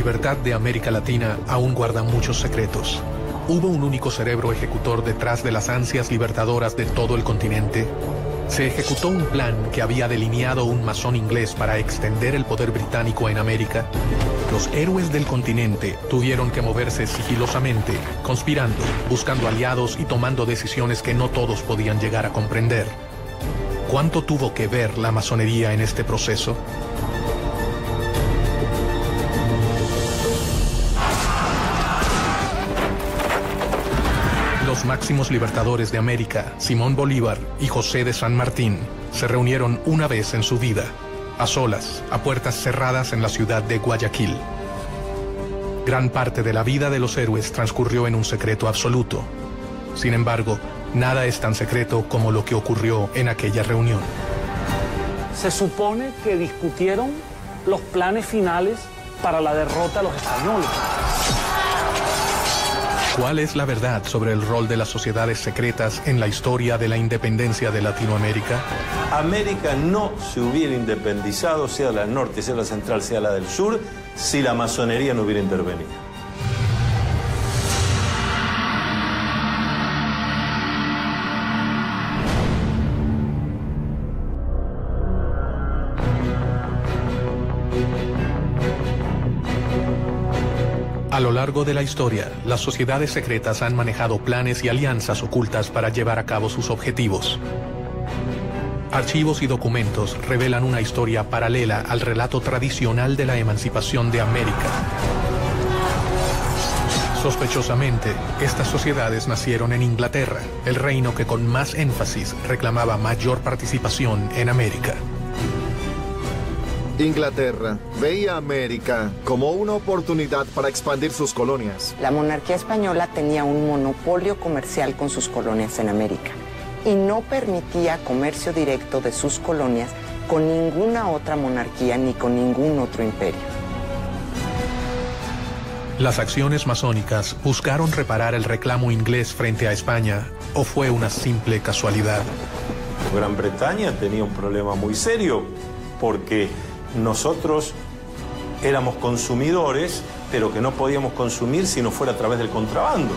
libertad de América Latina aún guarda muchos secretos. ¿Hubo un único cerebro ejecutor detrás de las ansias libertadoras de todo el continente? ¿Se ejecutó un plan que había delineado un masón inglés para extender el poder británico en América? Los héroes del continente tuvieron que moverse sigilosamente, conspirando, buscando aliados y tomando decisiones que no todos podían llegar a comprender. ¿Cuánto tuvo que ver la masonería en este proceso? Los máximos libertadores de América, Simón Bolívar y José de San Martín, se reunieron una vez en su vida, a solas, a puertas cerradas en la ciudad de Guayaquil. Gran parte de la vida de los héroes transcurrió en un secreto absoluto. Sin embargo, nada es tan secreto como lo que ocurrió en aquella reunión. Se supone que discutieron los planes finales para la derrota de los españoles. ¿Cuál es la verdad sobre el rol de las sociedades secretas en la historia de la independencia de Latinoamérica? América no se hubiera independizado, sea la del norte, sea la central, sea la del sur, si la masonería no hubiera intervenido. A lo largo de la historia, las sociedades secretas han manejado planes y alianzas ocultas para llevar a cabo sus objetivos. Archivos y documentos revelan una historia paralela al relato tradicional de la emancipación de América. Sospechosamente, estas sociedades nacieron en Inglaterra, el reino que con más énfasis reclamaba mayor participación en América. Inglaterra veía a América como una oportunidad para expandir sus colonias. La monarquía española tenía un monopolio comercial con sus colonias en América y no permitía comercio directo de sus colonias con ninguna otra monarquía ni con ningún otro imperio. ¿Las acciones masónicas buscaron reparar el reclamo inglés frente a España o fue una simple casualidad? Gran Bretaña tenía un problema muy serio porque nosotros éramos consumidores, pero que no podíamos consumir si no fuera a través del contrabando.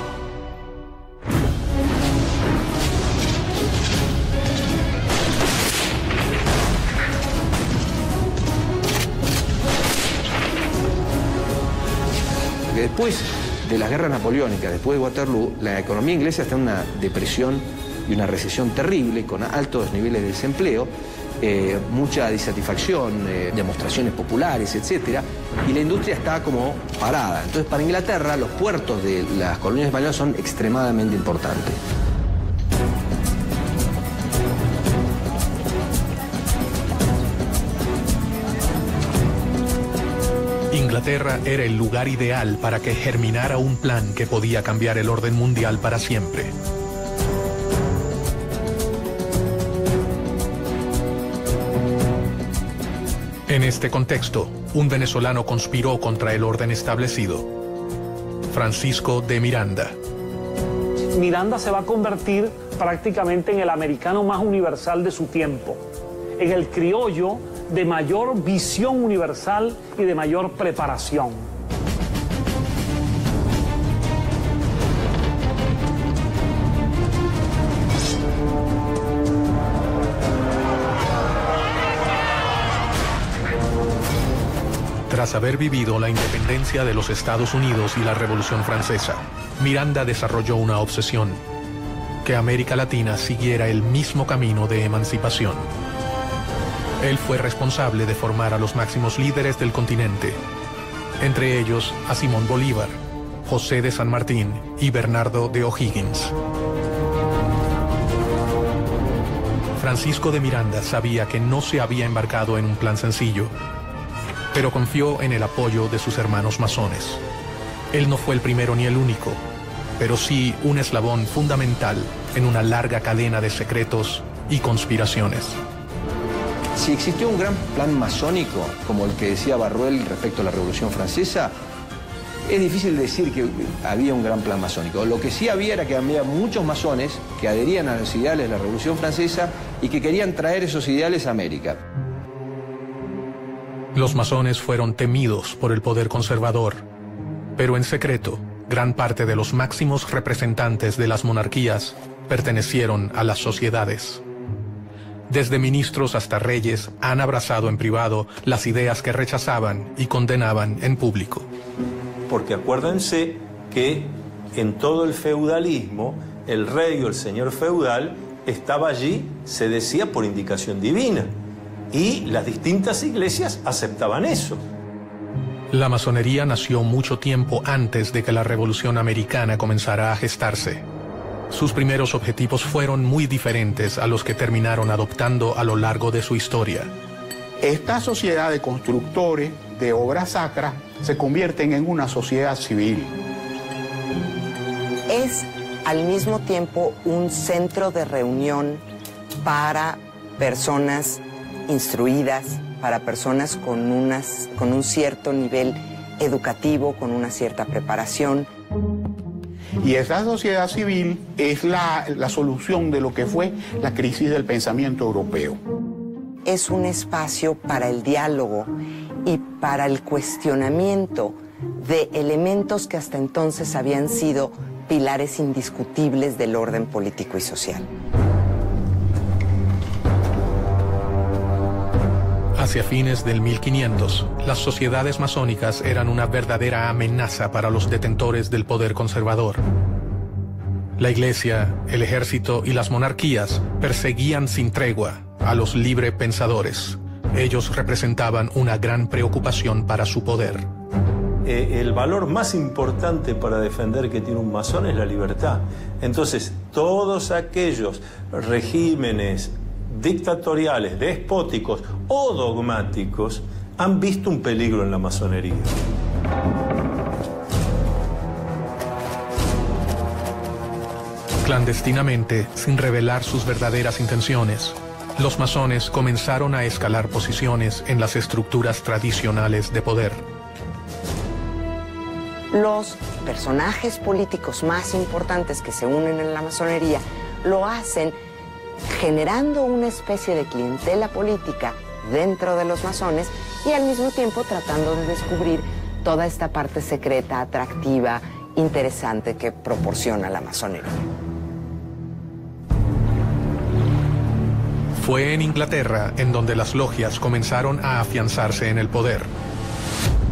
Después de las guerras napoleónicas, después de Waterloo, la economía inglesa está en una depresión y una recesión terrible, con altos niveles de desempleo, mucha disatisfacción, demostraciones populares, etc. Y la industria está como parada. Entonces, para Inglaterra, los puertos de las colonias españolas son extremadamente importantes. Inglaterra era el lugar ideal para que germinara un plan que podía cambiar el orden mundial para siempre. En este contexto, un venezolano conspiró contra el orden establecido. Francisco de Miranda. Miranda se va a convertir prácticamente en el americano más universal de su tiempo, en el criollo de mayor visión universal y de mayor preparación. Tras haber vivido la independencia de los Estados Unidos y la Revolución Francesa, Miranda desarrolló una obsesión: que América Latina siguiera el mismo camino de emancipación. Él fue responsable de formar a los máximos líderes del continente, entre ellos a Simón Bolívar, José de San Martín y Bernardo de O'Higgins. Francisco de Miranda sabía que no se había embarcado en un plan sencillo, pero confió en el apoyo de sus hermanos masones. Él no fue el primero ni el único, pero sí un eslabón fundamental en una larga cadena de secretos y conspiraciones. Si existió un gran plan masónico, como el que decía Barruel respecto a la Revolución Francesa, es difícil decir que había un gran plan masónico. Lo que sí había era que había muchos masones que adherían a los ideales de la Revolución Francesa y que querían traer esos ideales a América. Los masones fueron temidos por el poder conservador, pero en secreto, gran parte de los máximos representantes de las monarquías pertenecieron a las sociedades. Desde ministros hasta reyes han abrazado en privado las ideas que rechazaban y condenaban en público. Porque acuérdense que en todo el feudalismo, el rey o el señor feudal estaba allí, se decía, por indicación divina. Y las distintas iglesias aceptaban eso. La masonería nació mucho tiempo antes de que la Revolución Americana comenzara a gestarse. Sus primeros objetivos fueron muy diferentes a los que terminaron adoptando a lo largo de su historia. Esta sociedad de constructores de obras sacras se convierten en una sociedad civil. Es al mismo tiempo un centro de reunión para personas instruidas, para personas con un cierto nivel educativo, con una cierta preparación. Y esa sociedad civil es la solución de lo que fue la crisis del pensamiento europeo. Es un espacio para el diálogo y para el cuestionamiento de elementos que hasta entonces habían sido pilares indiscutibles del orden político y social. Hacia fines del 1500, las sociedades masónicas eran una verdadera amenaza para los detentores del poder conservador. La iglesia, el ejército y las monarquías perseguían sin tregua a los librepensadores. Ellos representaban una gran preocupación para su poder. El valor más importante para defender que tiene un masón es la libertad. Entonces, todos aquellos regímenes dictatoriales, despóticos o dogmáticos han visto un peligro en la masonería. Clandestinamente, sin revelar sus verdaderas intenciones, los masones comenzaron a escalar posiciones en las estructuras tradicionales de poder. Los personajes políticos más importantes que se unen en la masonería lo hacen generando una especie de clientela política dentro de los masones y al mismo tiempo tratando de descubrir toda esta parte secreta, atractiva, interesante que proporciona la masonería. Fue en Inglaterra en donde las logias comenzaron a afianzarse en el poder,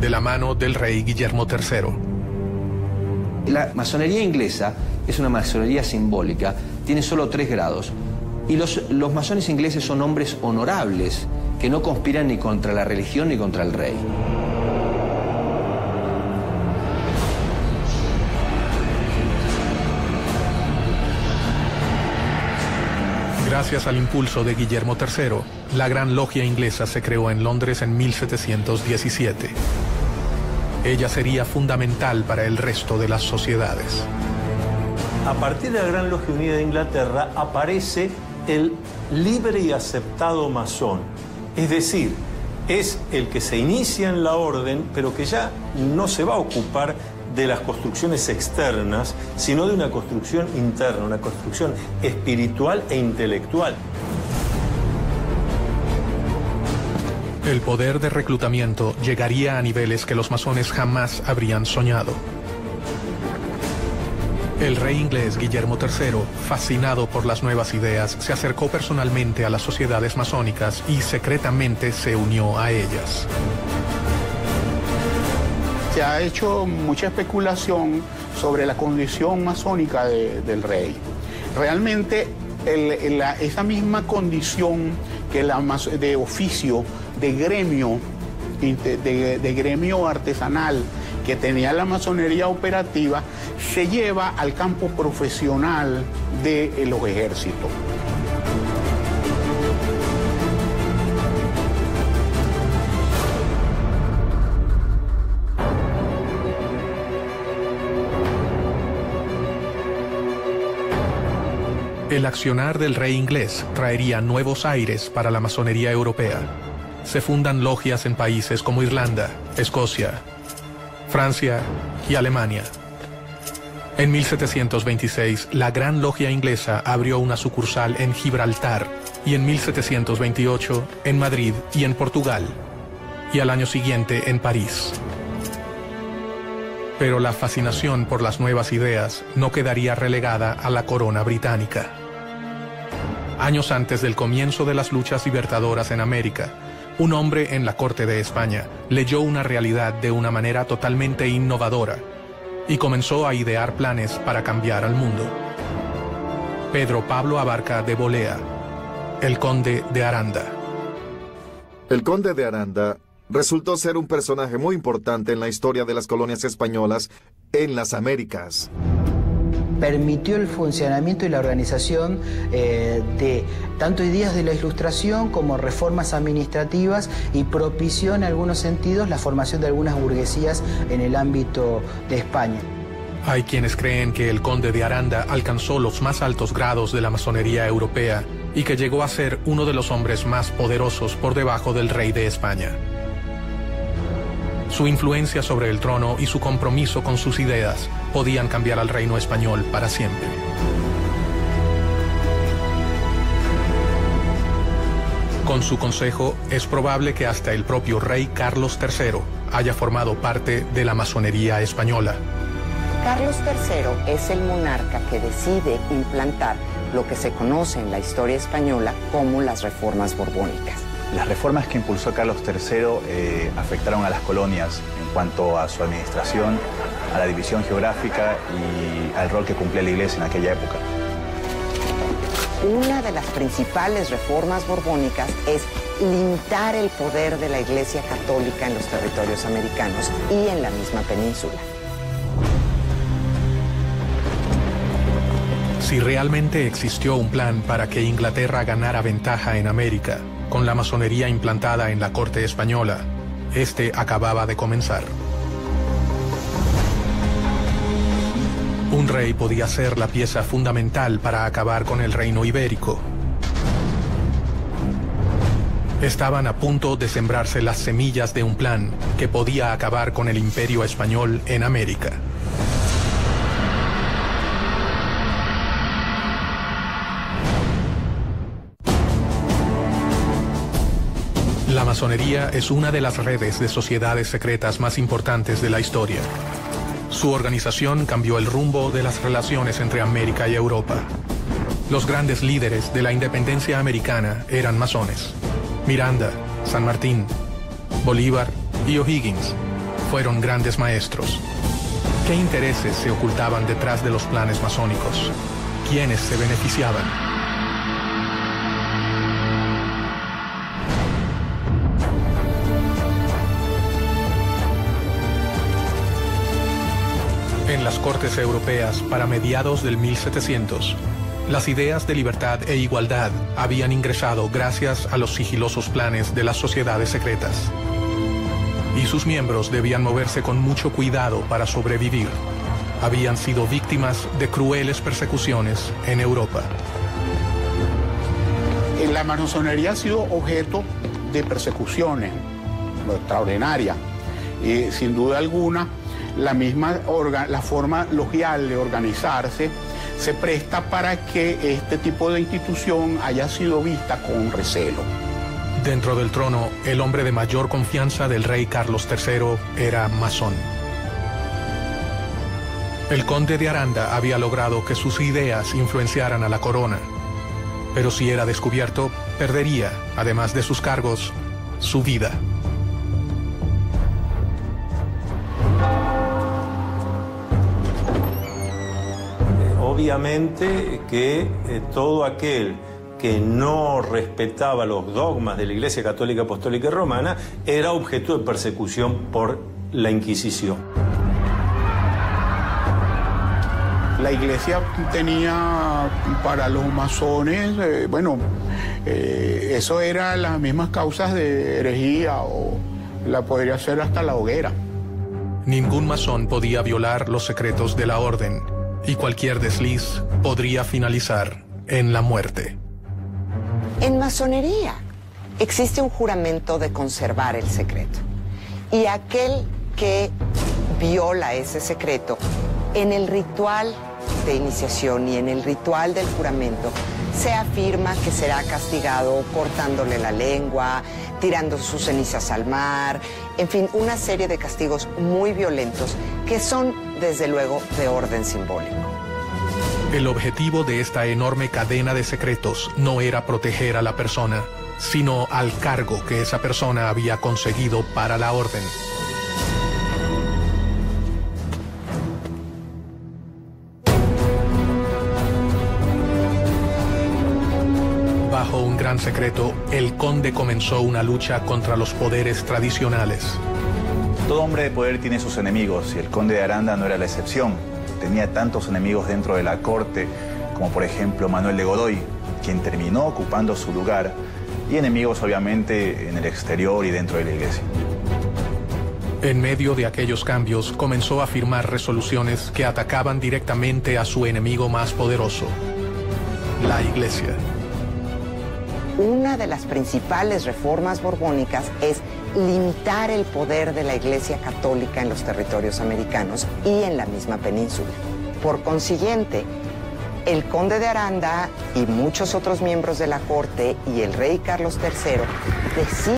de la mano del rey Guillermo III. La masonería inglesa es una masonería simbólica, tiene solo 3 grados. Y los masones ingleses son hombres honorables, que no conspiran ni contra la religión ni contra el rey. Gracias al impulso de Guillermo III, la Gran Logia Inglesa se creó en Londres en 1717. Ella sería fundamental para el resto de las sociedades. A partir de la Gran Logia Unida de Inglaterra aparece el libre y aceptado masón. Es decir, es el que se inicia en la orden, pero que ya no se va a ocupar de las construcciones externas, sino de una construcción interna, una construcción espiritual e intelectual. El poder de reclutamiento llegaría a niveles que los masones jamás habrían soñado. El rey inglés Guillermo III, fascinado por las nuevas ideas, se acercó personalmente a las sociedades masónicas y secretamente se unió a ellas. Se ha hecho mucha especulación sobre la condición masónica del rey. Realmente esa misma condición que de oficio, de gremio artesanal que tenía la masonería operativa, se lleva al campo profesional de los ejércitos. El accionar del rey inglés traería nuevos aires para la masonería europea. Se fundan logias en países como Irlanda, Escocia, Francia y Alemania. En 1726, la Gran Logia Inglesa abrió una sucursal en Gibraltar y en 1728 en Madrid y en Portugal. y al año siguiente en París. Pero la fascinación por las nuevas ideas no quedaría relegada a la corona británica. Años antes del comienzo de las luchas libertadoras en América, un hombre en la corte de España leyó una realidad de una manera totalmente innovadora y comenzó a idear planes para cambiar al mundo. Pedro Pablo Abarca de Bolea, el conde de Aranda. El conde de Aranda resultó ser un personaje muy importante en la historia de las colonias españolas en las Américas. Permitió el funcionamiento y la organización de tanto ideas de la Ilustración como reformas administrativas y propició en algunos sentidos la formación de algunas burguesías en el ámbito de España. Hay quienes creen que el conde de Aranda alcanzó los más altos grados de la masonería europea y que llegó a ser uno de los hombres más poderosos por debajo del rey de España. Su influencia sobre el trono y su compromiso con sus ideas podían cambiar al reino español para siempre. Con su consejo, es probable que hasta el propio rey Carlos III haya formado parte de la masonería española. Carlos III es el monarca que decide implantar lo que se conoce en la historia española como las reformas borbónicas. Las reformas que impulsó Carlos III afectaron a las colonias en cuanto a su administración, a la división geográfica y al rol que cumplía la Iglesia en aquella época. Una de las principales reformas borbónicas es limitar el poder de la Iglesia Católica en los territorios americanos y en la misma península. Si realmente existió un plan para que Inglaterra ganara ventaja en América, con la masonería implantada en la corte española, este acababa de comenzar. Un rey podía ser la pieza fundamental para acabar con el reino ibérico. Estaban a punto de sembrarse las semillas de un plan que podía acabar con el imperio español en América. La masonería es una de las redes de sociedades secretas más importantes de la historia. Su organización cambió el rumbo de las relaciones entre América y Europa. Los grandes líderes de la independencia americana eran masones. Miranda, San Martín, Bolívar y O'Higgins fueron grandes maestros. ¿Qué intereses se ocultaban detrás de los planes masónicos? ¿Quiénes se beneficiaban? En las cortes europeas, para mediados del 1700, las ideas de libertad e igualdad habían ingresado gracias a los sigilosos planes de las sociedades secretas. Y sus miembros debían moverse con mucho cuidado para sobrevivir. Habían sido víctimas de crueles persecuciones en Europa. La masonería ha sido objeto de persecuciones extraordinarias. Y sin duda alguna, la forma logial de organizarse se presta para que este tipo de institución haya sido vista con recelo. Dentro del trono, el hombre de mayor confianza del rey Carlos III era masón. El conde de Aranda había logrado que sus ideas influenciaran a la corona, pero si era descubierto, perdería, además de sus cargos, su vida. Obviamente que todo aquel que no respetaba los dogmas de la Iglesia Católica, Apostólica y Romana era objeto de persecución por la Inquisición. La Iglesia tenía para los masones, eso era las mismas causas de herejía o la podría ser hasta la hoguera. Ningún masón podía violar los secretos de la orden, y cualquier desliz podría finalizar en la muerte. En masonería existe un juramento de conservar el secreto. Y aquel que viola ese secreto, en el ritual de iniciación y en el ritual del juramento, Se afirma que será castigado cortándole la lengua, tirando sus cenizas al mar, en fin, una serie de castigos muy violentos que son, desde luego, de orden simbólico. El objetivo de esta enorme cadena de secretos no era proteger a la persona, sino al cargo que esa persona había conseguido para la orden. Bajo un gran secreto, el conde comenzó una lucha contra los poderes tradicionales. Todo hombre de poder tiene sus enemigos y el conde de Aranda no era la excepción. Tenía tantos enemigos dentro de la corte como por ejemplo Manuel de Godoy, quien terminó ocupando su lugar, y enemigos obviamente en el exterior y dentro de la iglesia. En medio de aquellos cambios comenzó a firmar resoluciones que atacaban directamente a su enemigo más poderoso, la iglesia. Una de las principales reformas borbónicas es limitar el poder de la Iglesia Católica en los territorios americanos y en la misma península. Por consiguiente, el conde de Aranda y muchos otros miembros de la corte y el rey Carlos III deciden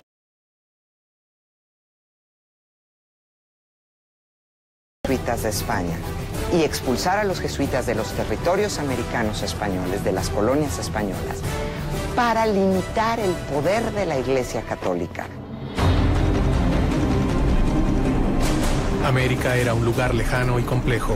jesuitas de España y expulsar a los jesuitas de los territorios americanos españoles, de las colonias españolas, para limitar el poder de la Iglesia Católica. América era un lugar lejano y complejo.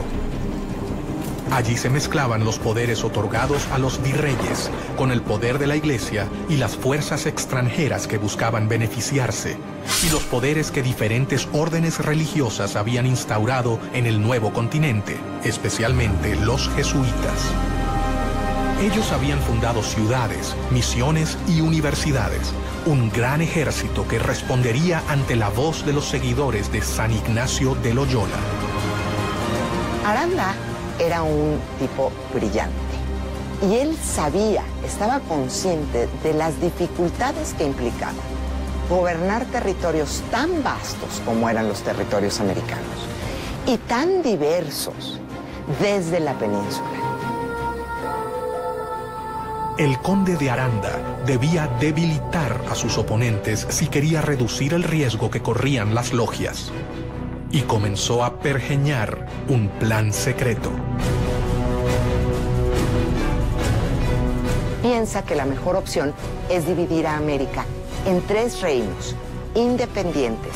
Allí se mezclaban los poderes otorgados a los virreyes con el poder de la Iglesia y las fuerzas extranjeras que buscaban beneficiarse, y los poderes que diferentes órdenes religiosas habían instaurado en el nuevo continente, especialmente los jesuitas. Ellos habían fundado ciudades, misiones y universidades, un gran ejército que respondería ante la voz de los seguidores de San Ignacio de Loyola. Aranda era un tipo brillante y él sabía, estaba consciente de las dificultades que implicaba gobernar territorios tan vastos como eran los territorios americanos y tan diversos desde la península. El conde de Aranda debía debilitar a sus oponentes si quería reducir el riesgo que corrían las logias. Y comenzó a pergeñar un plan secreto. Piensa que la mejor opción es dividir a América en 3 reinos independientes,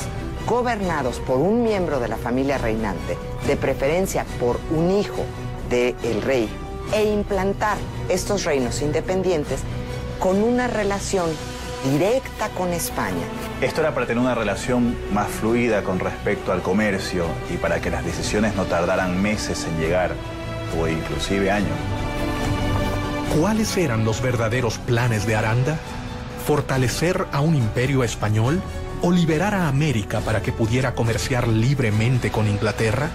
gobernados por un miembro de la familia reinante, de preferencia por un hijo del rey, e implantar estos reinos independientes con una relación directa con España. Esto era para tener una relación más fluida con respecto al comercio y para que las decisiones no tardaran meses en llegar, o inclusive años. ¿Cuáles eran los verdaderos planes de Aranda? ¿Fortalecer a un imperio español o liberar a América para que pudiera comerciar libremente con Inglaterra?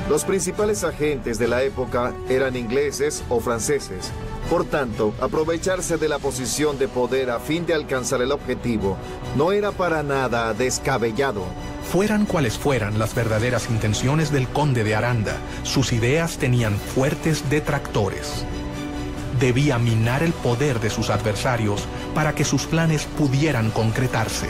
Los principales agentes de la época eran ingleses o franceses. Por tanto, aprovecharse de la posición de poder a fin de alcanzar el objetivo no era para nada descabellado. Fueran cuales fueran las verdaderas intenciones del conde de Aranda, sus ideas tenían fuertes detractores. Debía minar el poder de sus adversarios para que sus planes pudieran concretarse.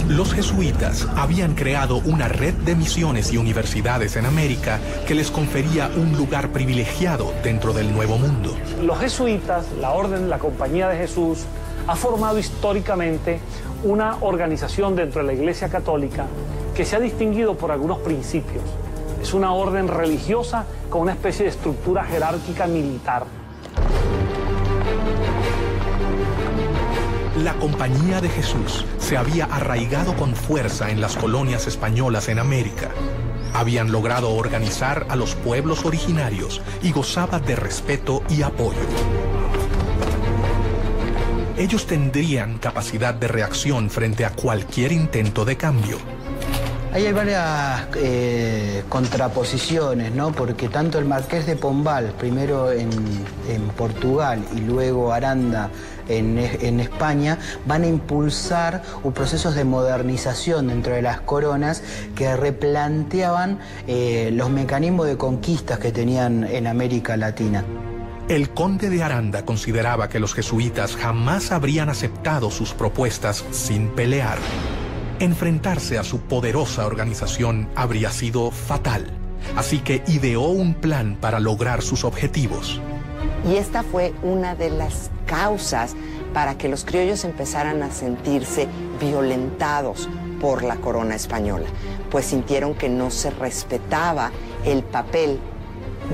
Los jesuitas habían creado una red de misiones y universidades en América que les confería un lugar privilegiado dentro del Nuevo Mundo. Los jesuitas, la Orden, la Compañía de Jesús, ha formado históricamente una organización dentro de la Iglesia Católica que se ha distinguido por algunos principios. Es una orden religiosa con una especie de estructura jerárquica militar. La Compañía de Jesús se había arraigado con fuerza en las colonias españolas en América. Habían logrado organizar a los pueblos originarios y gozaba de respeto y apoyo. Ellos tendrían capacidad de reacción frente a cualquier intento de cambio. Ahí hay varias contraposiciones, ¿no? Porque tanto el Marqués de Pombal, primero en Portugal y luego Aranda en España, van a impulsar procesos de modernización dentro de las coronas que replanteaban los mecanismos de conquistas que tenían en América Latina. El conde de Aranda consideraba que los jesuitas jamás habrían aceptado sus propuestas sin pelear. Enfrentarse a su poderosa organización habría sido fatal, así que ideó un plan para lograr sus objetivos. Y esta fue una de las causas para que los criollos empezaran a sentirse violentados por la corona española, pues sintieron que no se respetaba el papel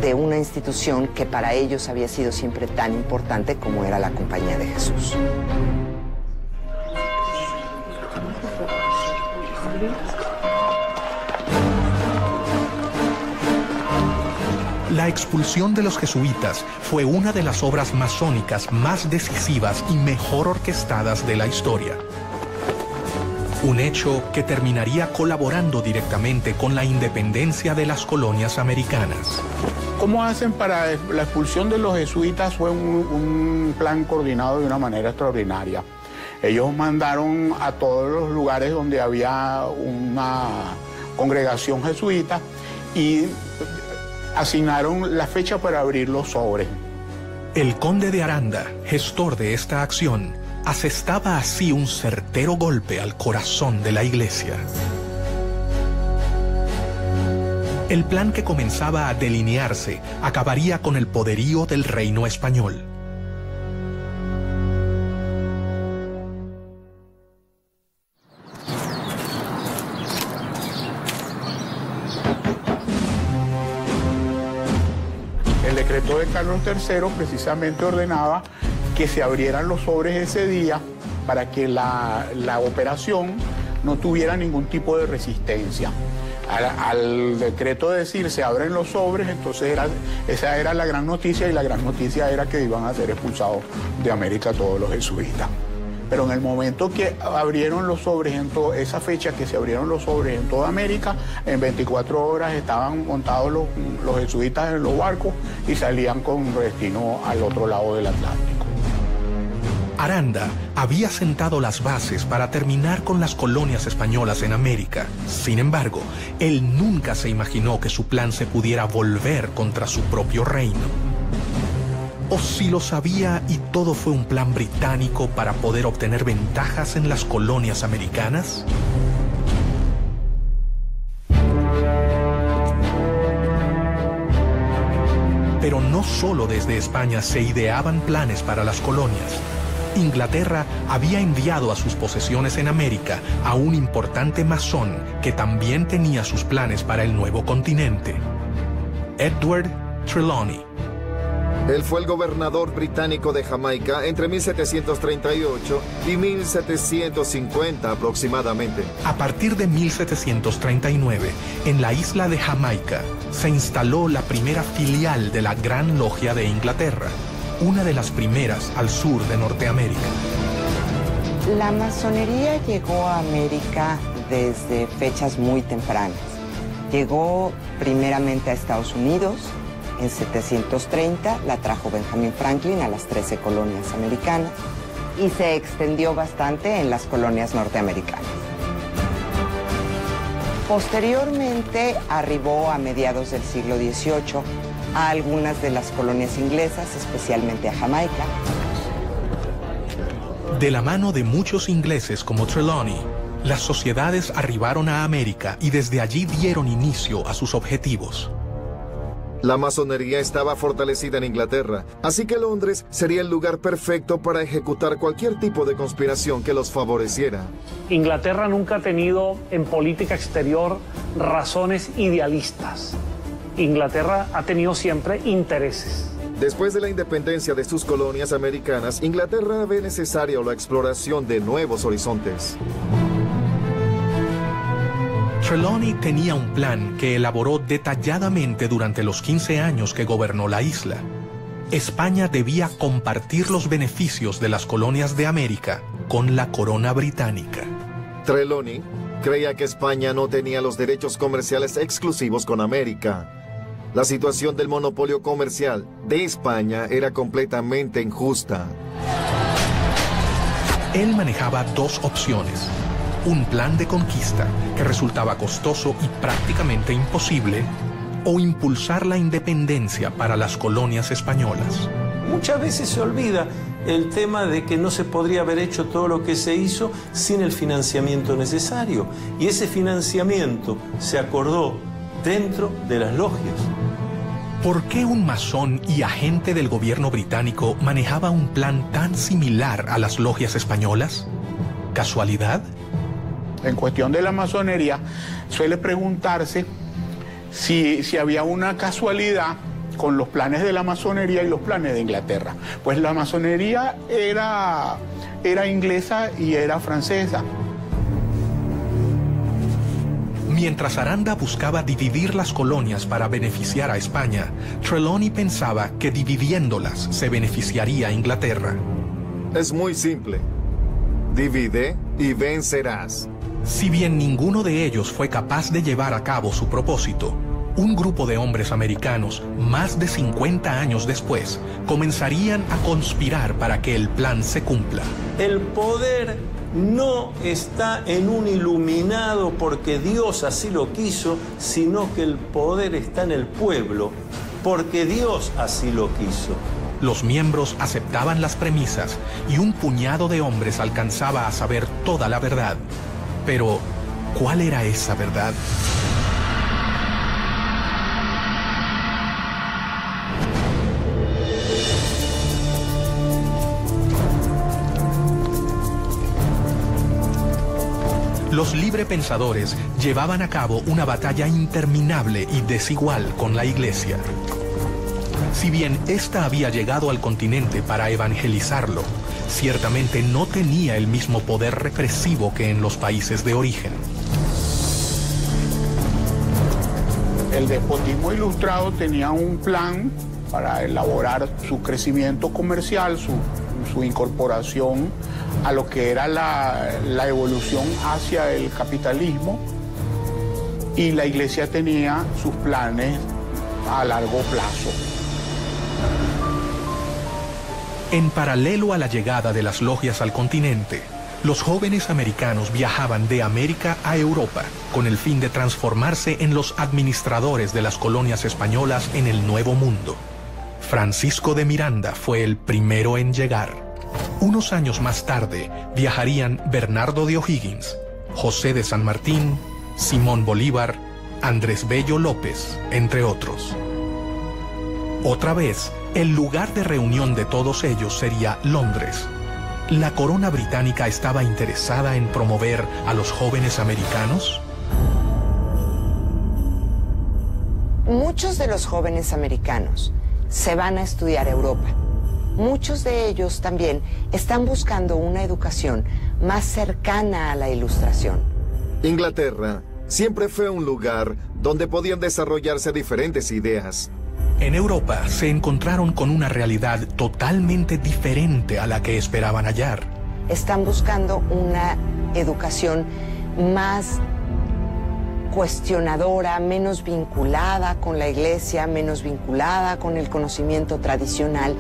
de una institución que para ellos había sido siempre tan importante como era la Compañía de Jesús. La expulsión de los jesuitas fue una de las obras masónicas más decisivas y mejor orquestadas de la historia. Un hecho que terminaría colaborando directamente con la independencia de las colonias americanas. ¿Cómo hacen para la expulsión de los jesuitas? Fue un plan coordinado de una manera extraordinaria. Ellos mandaron a todos los lugares donde había una congregación jesuita y asignaron la fecha para abrir los sobres. El conde de Aranda, gestor de esta acción, asestaba así un certero golpe al corazón de la iglesia. El plan que comenzaba a delinearse acabaría con el poderío del reino español. El decreto de Carlos III precisamente ordenaba que se abrieran los sobres ese día para que la operación no tuviera ningún tipo de resistencia. Al decreto de decir se abren los sobres, entonces esa era la gran noticia, y la gran noticia era que iban a ser expulsados de América todos los jesuitas. Pero en el momento que abrieron los sobres, esa fecha que se abrieron los sobres en toda América, en 24 horas estaban montados los jesuitas en los barcos y salían con destino al otro lado del Atlántico. Aranda había sentado las bases para terminar con las colonias españolas en América. Sin embargo, él nunca se imaginó que su plan se pudiera volver contra su propio reino. O si lo sabía y todo fue un plan británico para poder obtener ventajas en las colonias americanas. Pero no solo desde España se ideaban planes para las colonias. Inglaterra había enviado a sus posesiones en América a un importante masón que también tenía sus planes para el nuevo continente. Edward Trelawney. Él fue el gobernador británico de Jamaica entre 1738 y 1750 aproximadamente. A partir de 1739, en la isla de Jamaica, se instaló la primera filial de la Gran Logia de Inglaterra, una de las primeras al sur de Norteamérica. La masonería llegó a América desde fechas muy tempranas. Llegó primeramente a Estados Unidos. En 730 la trajo Benjamin Franklin a las 13 colonias americanas y se extendió bastante en las colonias norteamericanas. Posteriormente arribó a mediados del siglo XVIII a algunas de las colonias inglesas, especialmente a Jamaica. De la mano de muchos ingleses como Trelawney, las sociedades arribaron a América y desde allí dieron inicio a sus objetivos. La masonería estaba fortalecida en Inglaterra, así que Londres sería el lugar perfecto para ejecutar cualquier tipo de conspiración que los favoreciera. Inglaterra nunca ha tenido en política exterior razones idealistas. Inglaterra ha tenido siempre intereses. Después de la independencia de sus colonias americanas, Inglaterra ve necesaria la exploración de nuevos horizontes. Trelawney tenía un plan que elaboró detalladamente durante los 15 años que gobernó la isla. España debía compartir los beneficios de las colonias de América con la corona británica. Trelawney creía que España no tenía los derechos comerciales exclusivos con América. La situación del monopolio comercial de España era completamente injusta. Él manejaba dos opciones: un plan de conquista que resultaba costoso y prácticamente imposible, o impulsar la independencia para las colonias españolas. Muchas veces se olvida el tema de que no se podría haber hecho todo lo que se hizo sin el financiamiento necesario. Y ese financiamiento se acordó dentro de las logias. ¿Por qué un masón y agente del gobierno británico manejaba un plan tan similar a las logias españolas? ¿Casualidad? En cuestión de la masonería, suele preguntarse si había una casualidad con los planes de la masonería y los planes de Inglaterra. Pues la masonería era inglesa y era francesa. Mientras Aranda buscaba dividir las colonias para beneficiar a España, Trelawney pensaba que dividiéndolas se beneficiaría a Inglaterra. Es muy simple. Divide y vencerás. Si bien ninguno de ellos fue capaz de llevar a cabo su propósito, un grupo de hombres americanos, más de 50 años después, comenzarían a conspirar para que el plan se cumpla. El poder no está en un iluminado porque Dios así lo quiso, sino que el poder está en el pueblo porque Dios así lo quiso. Los miembros aceptaban las premisas y un puñado de hombres alcanzaba a saber toda la verdad. Pero, ¿cuál era esa verdad? Los librepensadores llevaban a cabo una batalla interminable y desigual con la Iglesia. Si bien ésta había llegado al continente para evangelizarlo, ciertamente no tenía el mismo poder represivo que en los países de origen. El despotismo ilustrado tenía un plan para elaborar su crecimiento comercial, su incorporación a lo que era la evolución hacia el capitalismo, y la Iglesia tenía sus planes a largo plazo. En paralelo a la llegada de las logias al continente, los jóvenes americanos viajaban de América a Europa con el fin de transformarse en los administradores de las colonias españolas en el Nuevo Mundo. Francisco de Miranda fue el primero en llegar. Unos años más tarde viajarían Bernardo de O'Higgins, José de San Martín, Simón Bolívar, Andrés Bello López, entre otros. Otra vez, el lugar de reunión de todos ellos sería Londres. ¿La corona británica estaba interesada en promover a los jóvenes americanos? Muchos de los jóvenes americanos se van a estudiar a Europa. Muchos de ellos también están buscando una educación más cercana a la Ilustración. Inglaterra siempre fue un lugar donde podían desarrollarse diferentes ideas. En Europa se encontraron con una realidad totalmente diferente a la que esperaban hallar. Están buscando una educación más cuestionadora, menos vinculada con la Iglesia, menos vinculada con el conocimiento tradicional.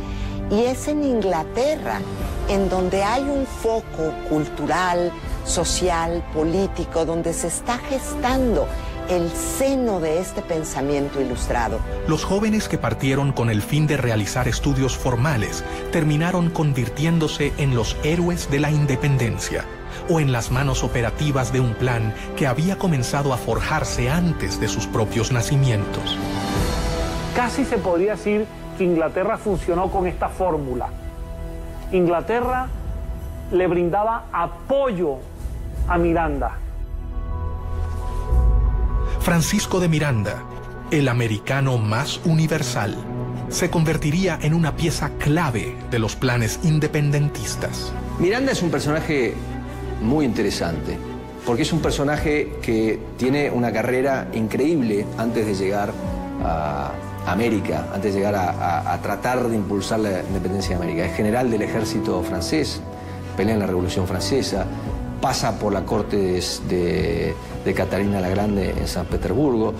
Y es en Inglaterra en donde hay un foco cultural, social, político, donde se está gestando el seno de este pensamiento ilustrado. Los jóvenes que partieron con el fin de realizar estudios formales terminaron convirtiéndose en los héroes de la independencia o en las manos operativas de un plan que había comenzado a forjarse antes de sus propios nacimientos. Casi se podría decir que Inglaterra funcionó con esta fórmula. Inglaterra le brindaba apoyo a Miranda. Francisco de Miranda, el americano más universal, se convertiría en una pieza clave de los planes independentistas. Miranda es un personaje muy interesante, porque es un personaje que tiene una carrera increíble antes de llegar a América, antes de llegar a tratar de impulsar la independencia de América. Es general del ejército francés, pelea en la Revolución Francesa, pasa por la corte de Catalina la Grande en San Petersburgo,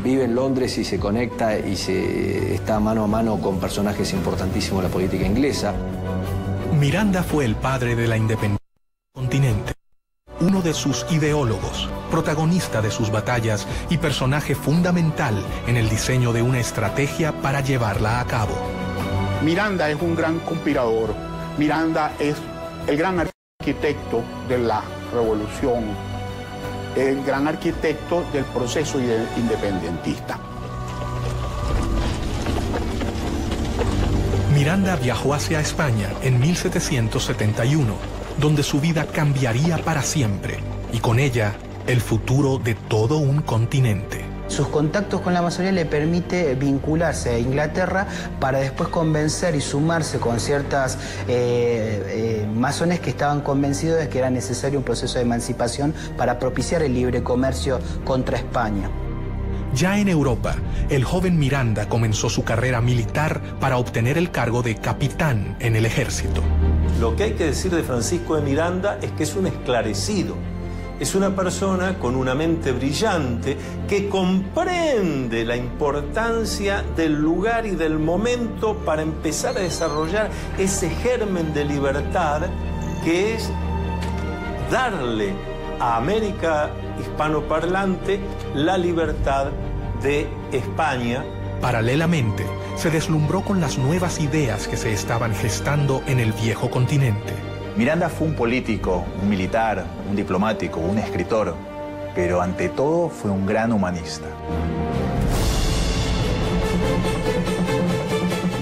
vive en Londres y se conecta y está mano a mano con personajes importantísimos de la política inglesa. Miranda fue el padre de la independencia del continente, uno de sus ideólogos, protagonista de sus batallas y personaje fundamental en el diseño de una estrategia para llevarla a cabo. Miranda es un gran conspirador. Miranda es el gran arquitecto de la revolución, el gran arquitecto del proceso independentista. Miranda viajó hacia España en 1771, donde su vida cambiaría para siempre, y con ella el futuro de todo un continente. Sus contactos con la masonería le permite vincularse a Inglaterra para después convencer y sumarse con ciertas masones que estaban convencidos de que era necesario un proceso de emancipación para propiciar el libre comercio contra España. Ya en Europa, el joven Miranda comenzó su carrera militar para obtener el cargo de capitán en el ejército. Lo que hay que decir de Francisco de Miranda es que es un esclarecido. Es una persona con una mente brillante que comprende la importancia del lugar y del momento para empezar a desarrollar ese germen de libertad que es darle a América hispanoparlante la libertad de España. Paralelamente, se deslumbró con las nuevas ideas que se estaban gestando en el viejo continente. Miranda fue un político, un militar, un diplomático, un escritor, pero ante todo fue un gran humanista.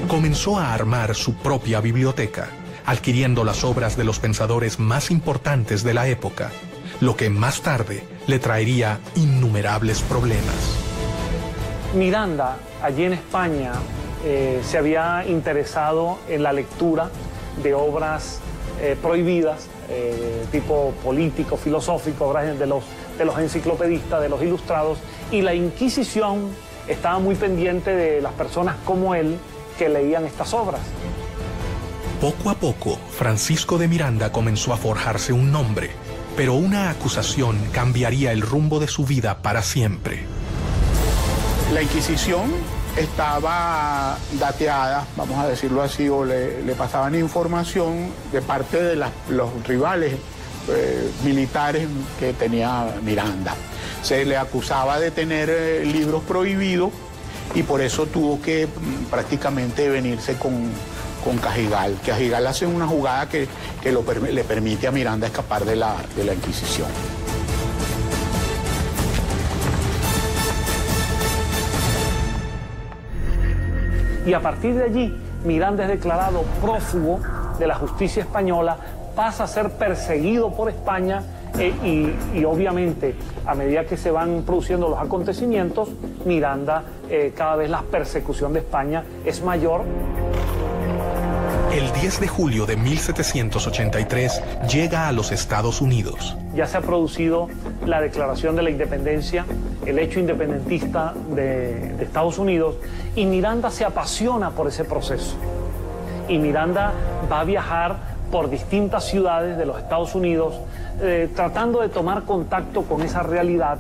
Comenzó a armar su propia biblioteca, adquiriendo las obras de los pensadores más importantes de la época, lo que más tarde le traería innumerables problemas. Miranda, allí en España, se había interesado en la lectura de obras prohibidas, tipo político, filosófico, obras de los enciclopedistas, de los ilustrados, y la Inquisición estaba muy pendiente de las personas como él que leían estas obras. Poco a poco, Francisco de Miranda comenzó a forjarse un nombre, pero una acusación cambiaría el rumbo de su vida para siempre. La Inquisición estaba dateada, vamos a decirlo así, o le pasaban información de parte de los rivales militares que tenía Miranda. Se le acusaba de tener libros prohibidos y por eso tuvo que prácticamente venirse con Cajigal. Cajigal hace una jugada que le permite a Miranda escapar de la Inquisición. Y a partir de allí, Miranda es declarado prófugo de la justicia española, pasa a ser perseguido por España y obviamente, a medida que se van produciendo los acontecimientos, Miranda, cada vez la persecución de España es mayor. El 10 de julio de 1783 llega a los Estados Unidos. Ya se ha producido la declaración de la independencia, el hecho independentista de Estados Unidos, y Miranda se apasiona por ese proceso. Y Miranda va a viajar por distintas ciudades de los Estados Unidos, tratando de tomar contacto con esa realidad,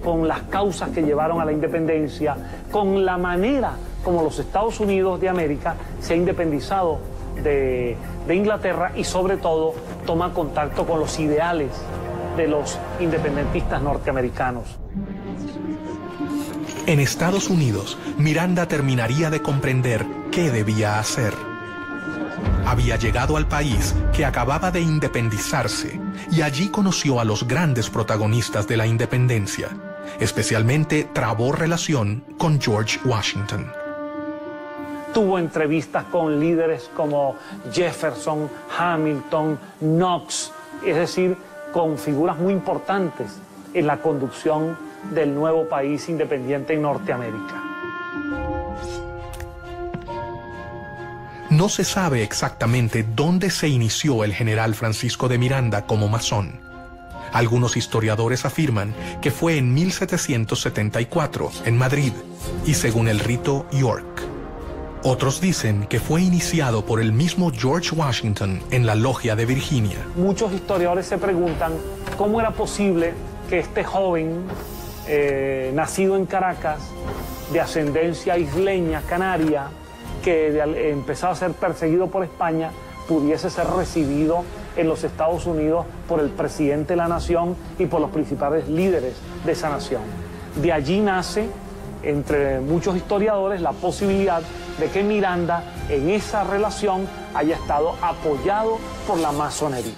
con las causas que llevaron a la independencia, con la manera como los Estados Unidos de América se ha independizado de Inglaterra y sobre todo toma contacto con los ideales de los independentistas norteamericanos. En Estados Unidos, Miranda terminaría de comprender qué debía hacer. Había llegado al país que acababa de independizarse y allí conoció a los grandes protagonistas de la independencia. Especialmente trabó relación con George Washington. Tuvo entrevistas con líderes como Jefferson, Hamilton, Knox, es decir, con figuras muy importantes en la conducción del nuevo país independiente en Norteamérica. No se sabe exactamente dónde se inició el general Francisco de Miranda como masón. Algunos historiadores afirman que fue en 1774, en Madrid, y según el rito, York. Otros dicen que fue iniciado por el mismo George Washington en la Logia de Virginia. Muchos historiadores se preguntan cómo era posible que este joven, nacido en Caracas, de ascendencia isleña, canaria, que empezaba a ser perseguido por España, pudiese ser recibido en los Estados Unidos por el presidente de la nación y por los principales líderes de esa nación. De allí nace, entre muchos historiadores, la posibilidad de que Miranda en esa relación haya estado apoyado por la masonería.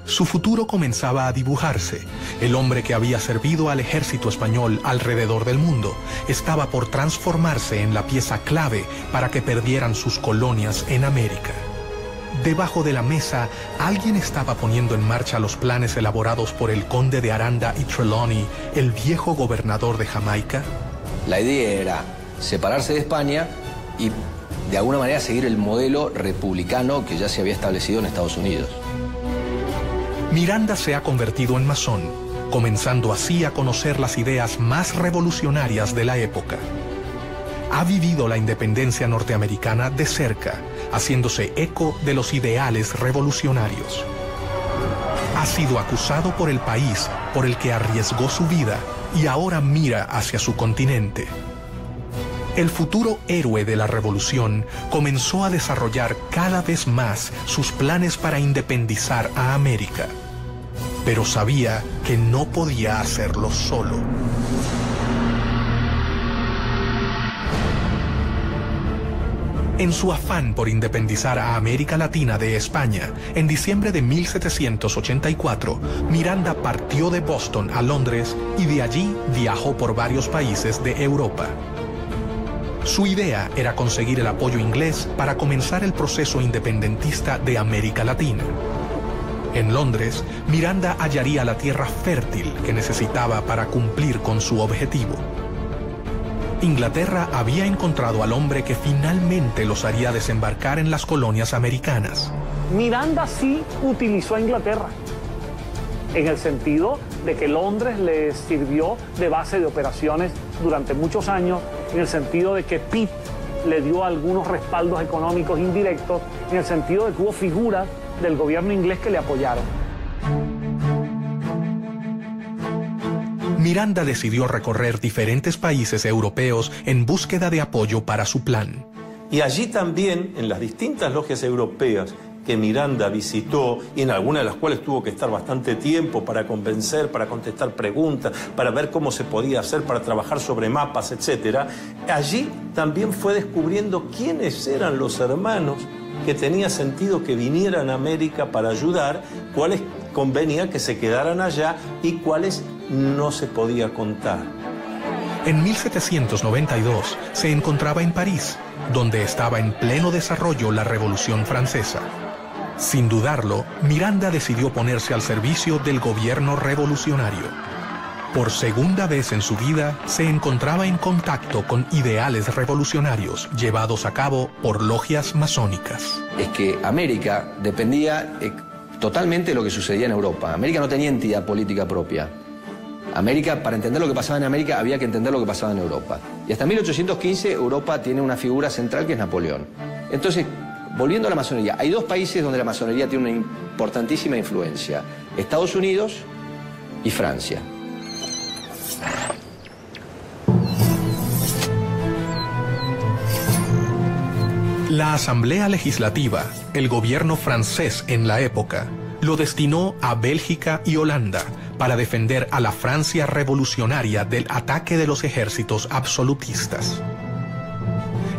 Su futuro comenzaba a dibujarse. El hombre que había servido al ejército español alrededor del mundo estaba por transformarse en la pieza clave para que perdieran sus colonias en América. Debajo de la mesa, alguien estaba poniendo en marcha los planes elaborados por el conde de Aranda y Trelawney, el viejo gobernador de Jamaica. La idea era separarse de España y de alguna manera seguir el modelo republicano que ya se había establecido en Estados Unidos. Miranda se ha convertido en masón, comenzando así a conocer las ideas más revolucionarias de la época. Ha vivido la independencia norteamericana de cerca, haciéndose eco de los ideales revolucionarios. Ha sido acusado por el país por el que arriesgó su vida y ahora mira hacia su continente. El futuro héroe de la revolución comenzó a desarrollar cada vez más sus planes para independizar a América, pero sabía que no podía hacerlo solo. En su afán por independizar a América Latina de España, en diciembre de 1784, Miranda partió de Boston a Londres y de allí viajó por varios países de Europa. Su idea era conseguir el apoyo inglés para comenzar el proceso independentista de América Latina. En Londres, Miranda hallaría la tierra fértil que necesitaba para cumplir con su objetivo. Inglaterra había encontrado al hombre que finalmente los haría desembarcar en las colonias americanas. Miranda sí utilizó a Inglaterra, en el sentido de que Londres le sirvió de base de operaciones durante muchos años, en el sentido de que Pitt le dio algunos respaldos económicos indirectos, en el sentido de que hubo figuras del gobierno inglés que le apoyaron. Miranda decidió recorrer diferentes países europeos en búsqueda de apoyo para su plan. Y allí también, en las distintas logias europeas que Miranda visitó y en algunas de las cuales tuvo que estar bastante tiempo para convencer, para contestar preguntas, para ver cómo se podía hacer, para trabajar sobre mapas, etc. Allí también fue descubriendo quiénes eran los hermanos que tenía sentido que vinieran a América para ayudar, cuáles convenía que se quedaran allá y cuáles no se podía contar. En 1792 se encontraba en París, donde estaba en pleno desarrollo la Revolución Francesa. Sin dudarlo, Miranda decidió ponerse al servicio del gobierno revolucionario. Por segunda vez en su vida, se encontraba en contacto con ideales revolucionarios llevados a cabo por logias masónicas. Es que América dependía totalmente de lo que sucedía en Europa. América no tenía entidad política propia. América, para entender lo que pasaba en América, había que entender lo que pasaba en Europa. Y hasta 1815, Europa tiene una figura central que es Napoleón. Entonces, volviendo a la masonería, hay dos países donde la masonería tiene una importantísima influencia: Estados Unidos y Francia. La Asamblea Legislativa, el gobierno francés en la época, lo destinó a Bélgica y Holanda para defender a la Francia revolucionaria del ataque de los ejércitos absolutistas.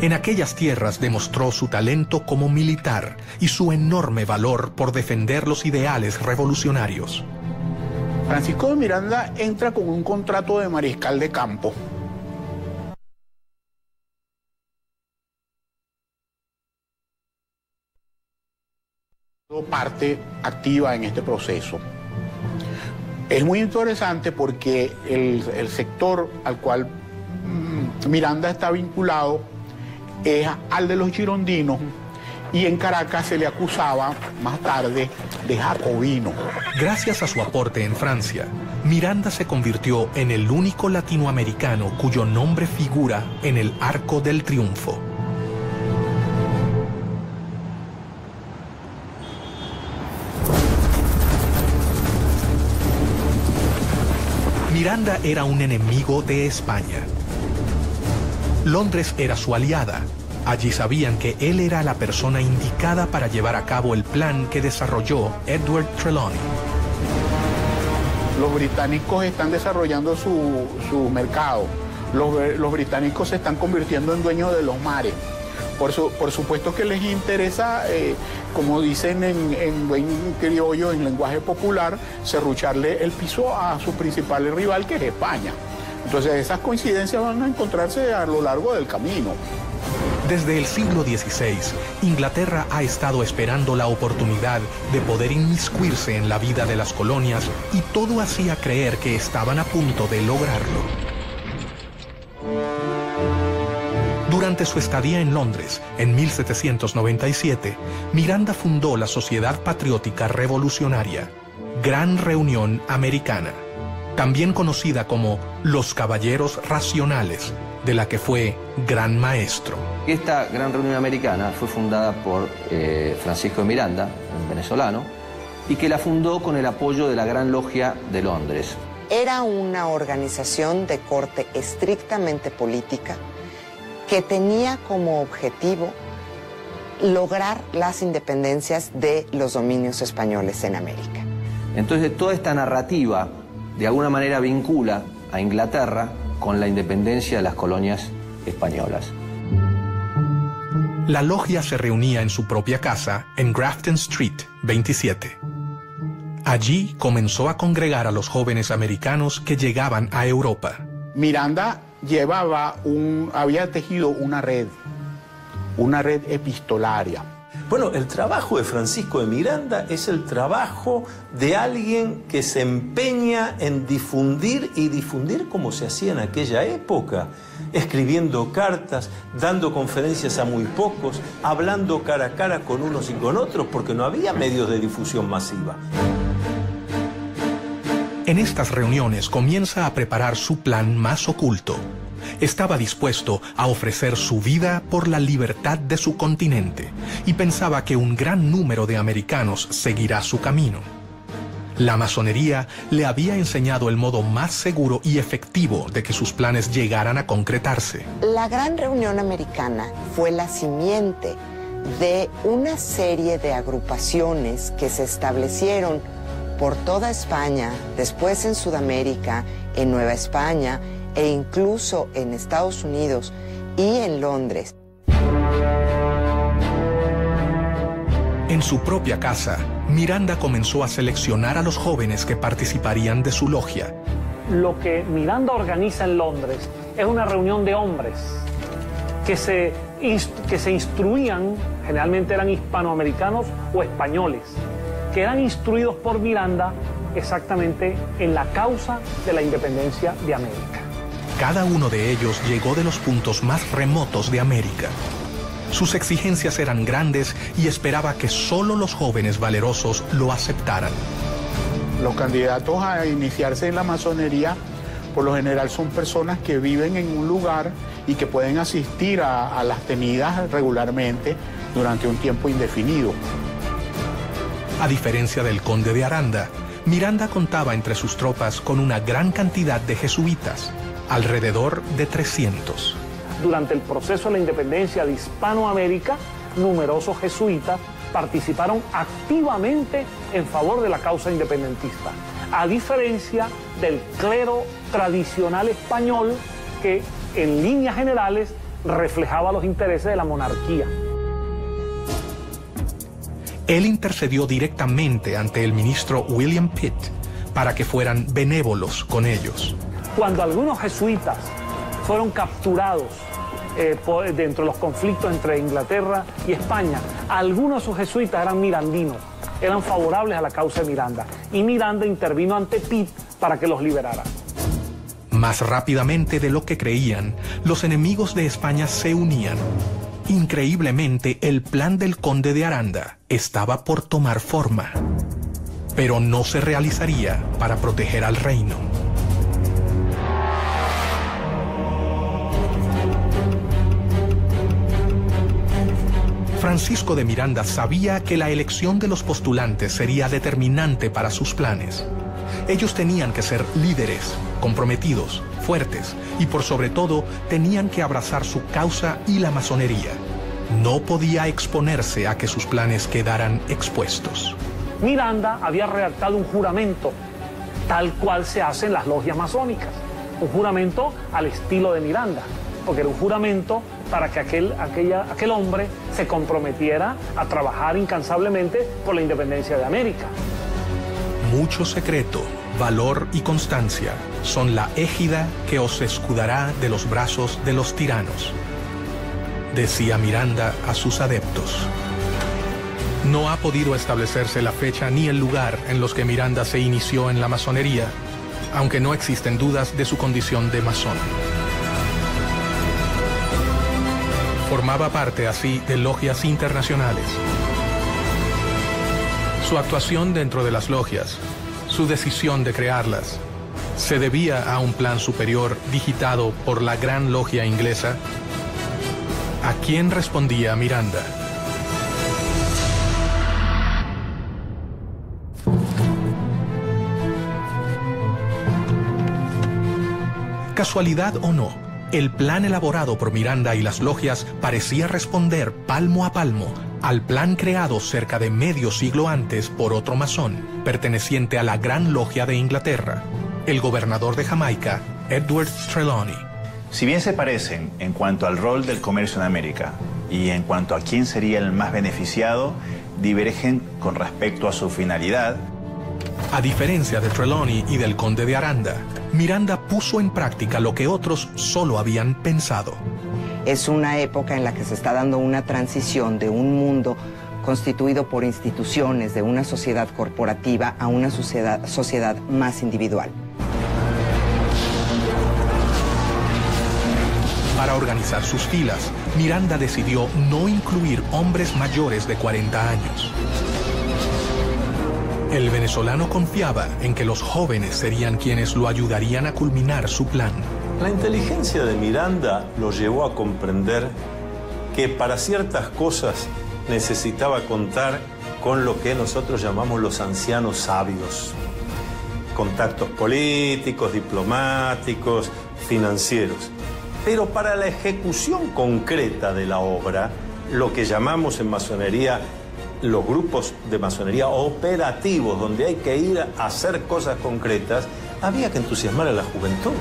En aquellas tierras demostró su talento como militar y su enorme valor por defender los ideales revolucionarios. Francisco de Miranda entra con un contrato de mariscal de campo. Parte activa en este proceso. Es muy interesante porque el sector al cual Miranda está vinculado es al de los girondinos, y en Caracas se le acusaba más tarde de jacobino. Gracias a su aporte en Francia, Miranda se convirtió en el único latinoamericano cuyo nombre figura en el Arco del Triunfo. Miranda era un enemigo de España. Londres era su aliada. Allí sabían que él era la persona indicada para llevar a cabo el plan que desarrolló Edward Trelawney. Los británicos están desarrollando su mercado. Los británicos se están convirtiendo en dueños de los mares. Por supuesto que les interesa, como dicen en buen criollo, en lenguaje popular, serrucharle el piso a su principal rival, que es España. Entonces esas coincidencias van a encontrarse a lo largo del camino. Desde el siglo XVI, Inglaterra ha estado esperando la oportunidad de poder inmiscuirse en la vida de las colonias y todo hacía creer que estaban a punto de lograrlo. Durante su estadía en Londres, en 1797, Miranda fundó la Sociedad Patriótica Revolucionaria, Gran Reunión Americana, también conocida como los Caballeros Racionales, de la que fue gran maestro. Esta Gran Reunión Americana fue fundada por Francisco de Miranda, un venezolano, y que la fundó con el apoyo de la Gran Logia de Londres. Era una organización de corte estrictamente política que tenía como objetivo lograr las independencias de los dominios españoles en América. Entonces toda esta narrativa de alguna manera vincula a Inglaterra con la independencia de las colonias españolas. La logia se reunía en su propia casa en Grafton Street 27. Allí comenzó a congregar a los jóvenes americanos que llegaban a Europa. Miranda había tejido una red epistolaria. Bueno, el trabajo de Francisco de Miranda es el trabajo de alguien que se empeña en difundir como se hacía en aquella época, escribiendo cartas, dando conferencias a muy pocos, hablando cara a cara con unos y con otros, porque no había medios de difusión masiva. En estas reuniones comienza a preparar su plan más oculto. Estaba dispuesto a ofrecer su vida por la libertad de su continente y pensaba que un gran número de americanos seguirá su camino. La masonería le había enseñado el modo más seguro y efectivo de que sus planes llegaran a concretarse. La Gran Reunión Americana fue la simiente de una serie de agrupaciones que se establecieron por toda España, después en Sudamérica, en Nueva España, e incluso en Estados Unidos y en Londres. En su propia casa, Miranda comenzó a seleccionar a los jóvenes que participarían de su logia. Lo que Miranda organiza en Londres es una reunión de hombres que se instruían, generalmente eran hispanoamericanos o españoles, que eran instruidos por Miranda exactamente en la causa de la independencia de América. Cada uno de ellos llegó de los puntos más remotos de América. Sus exigencias eran grandes y esperaba que solo los jóvenes valerosos lo aceptaran. Los candidatos a iniciarse en la masonería, por lo general, son personas que viven en un lugar y que pueden asistir a las tenidas regularmente durante un tiempo indefinido. A diferencia del conde de Aranda, Miranda contaba entre sus tropas con una gran cantidad de jesuitas, alrededor de 300. Durante el proceso de la independencia de Hispanoamérica, numerosos jesuitas participaron activamente en favor de la causa independentista, a diferencia del clero tradicional español que, en líneas generales, reflejaba los intereses de la monarquía. Él intercedió directamente ante el ministro William Pitt para que fueran benévolos con ellos. Cuando algunos jesuitas fueron capturados dentro de los conflictos entre Inglaterra y España, algunos de sus jesuitas eran mirandinos, eran favorables a la causa de Miranda, y Miranda intervino ante Pitt para que los liberara. Más rápidamente de lo que creían, los enemigos de España se unían. Increíblemente, el plan del conde de Aranda estaba por tomar forma, pero no se realizaría para proteger al reino. Francisco de Miranda sabía que la elección de los postulantes sería determinante para sus planes. Ellos tenían que ser líderes, comprometidos, fuertes y por sobre todo tenían que abrazar su causa y la masonería. No podía exponerse a que sus planes quedaran expuestos. Miranda había redactado un juramento, tal cual se hace en las logias masónicas. Un juramento al estilo de Miranda, porque era un juramento para que aquel hombre se comprometiera a trabajar incansablemente por la independencia de América. Mucho secreto, valor y constancia son la égida que os escudará de los brazos de los tiranos, decía Miranda a sus adeptos. No ha podido establecerse la fecha ni el lugar en los que Miranda se inició en la masonería, aunque no existen dudas de su condición de masón. Formaba parte así de logias internacionales. Su actuación dentro de las logias, su decisión de crearlas, se debía a un plan superior digitado por la Gran Logia Inglesa. ¿A quién respondía Miranda? Casualidad o no, el plan elaborado por Miranda y las logias parecía responder palmo a palmo al plan creado cerca de medio siglo antes por otro masón, perteneciente a la Gran Logia de Inglaterra, el gobernador de Jamaica, Edward Trelawney. Si bien se parecen en cuanto al rol del comercio en América y en cuanto a quién sería el más beneficiado, divergen con respecto a su finalidad. A diferencia de Trelawney y del conde de Aranda, Miranda puso en práctica lo que otros solo habían pensado. Es una época en la que se está dando una transición de un mundo constituido por instituciones, de una sociedad corporativa a una sociedad más individual. Para organizar sus filas, Miranda decidió no incluir hombres mayores de 40 años. El venezolano confiaba en que los jóvenes serían quienes lo ayudarían a culminar su plan. La inteligencia de Miranda lo llevó a comprender que para ciertas cosas necesitaba contar con lo que nosotros llamamos los ancianos sabios. Contactos políticos, diplomáticos, financieros. Pero para la ejecución concreta de la obra, lo que llamamos en masonería los grupos de masonería operativos, donde hay que ir a hacer cosas concretas, había que entusiasmar a la juventud.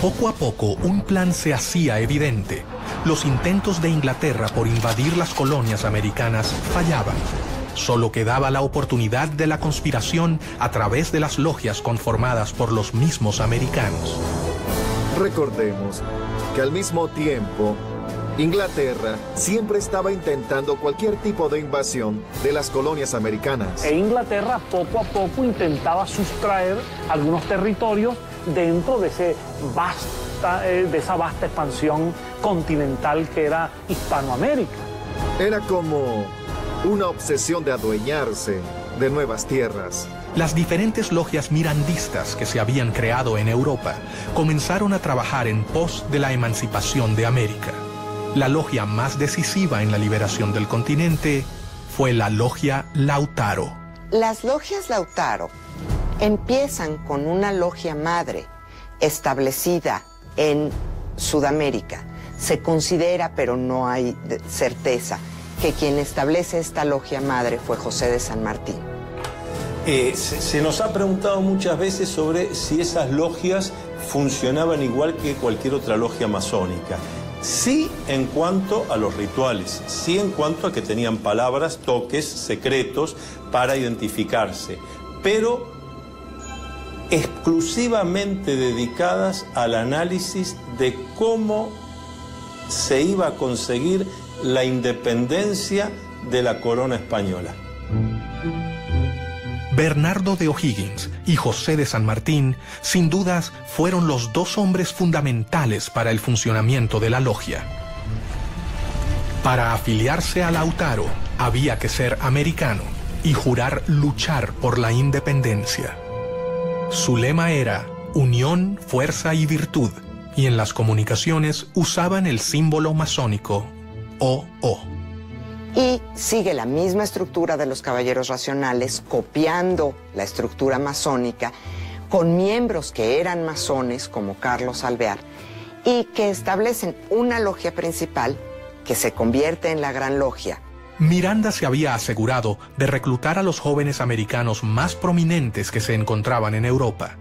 Poco a poco, un plan se hacía evidente. Los intentos de Inglaterra por invadir las colonias americanas fallaban. Solo quedaba la oportunidad de la conspiración a través de las logias conformadas por los mismos americanos. Recordemos que al mismo tiempo, Inglaterra siempre estaba intentando cualquier tipo de invasión de las colonias americanas. E Inglaterra poco a poco intentaba sustraer algunos territorios dentro de esa vasta expansión continental que era Hispanoamérica. Era como una obsesión de adueñarse de nuevas tierras. Las diferentes logias mirandistas que se habían creado en Europa comenzaron a trabajar en pos de la emancipación de América. La logia más decisiva en la liberación del continente fue la logia Lautaro. Las logias Lautaro empiezan con una logia madre establecida en Sudamérica. Se considera, pero no hay certeza, que quien establece esta logia madre fue José de San Martín. Se nos ha preguntado muchas veces sobre si esas logias funcionaban igual que cualquier otra logia masónica. Sí en cuanto a los rituales, sí en cuanto a que tenían palabras, toques, secretos para identificarse, pero exclusivamente dedicadas al análisis de cómo se iba a conseguir la independencia de la corona española. Bernardo de O'Higgins y José de San Martín, sin dudas, fueron los dos hombres fundamentales para el funcionamiento de la logia. Para afiliarse a Lautaro, había que ser americano y jurar luchar por la independencia. Su lema era unión, fuerza y virtud, y en las comunicaciones usaban el símbolo masónico OO. y sigue la misma estructura de los caballeros racionales, copiando la estructura masónica, con miembros que eran masones, como Carlos Alvear, y que establecen una logia principal que se convierte en la Gran Logia. Miranda se había asegurado de reclutar a los jóvenes americanos más prominentes que se encontraban en Europa.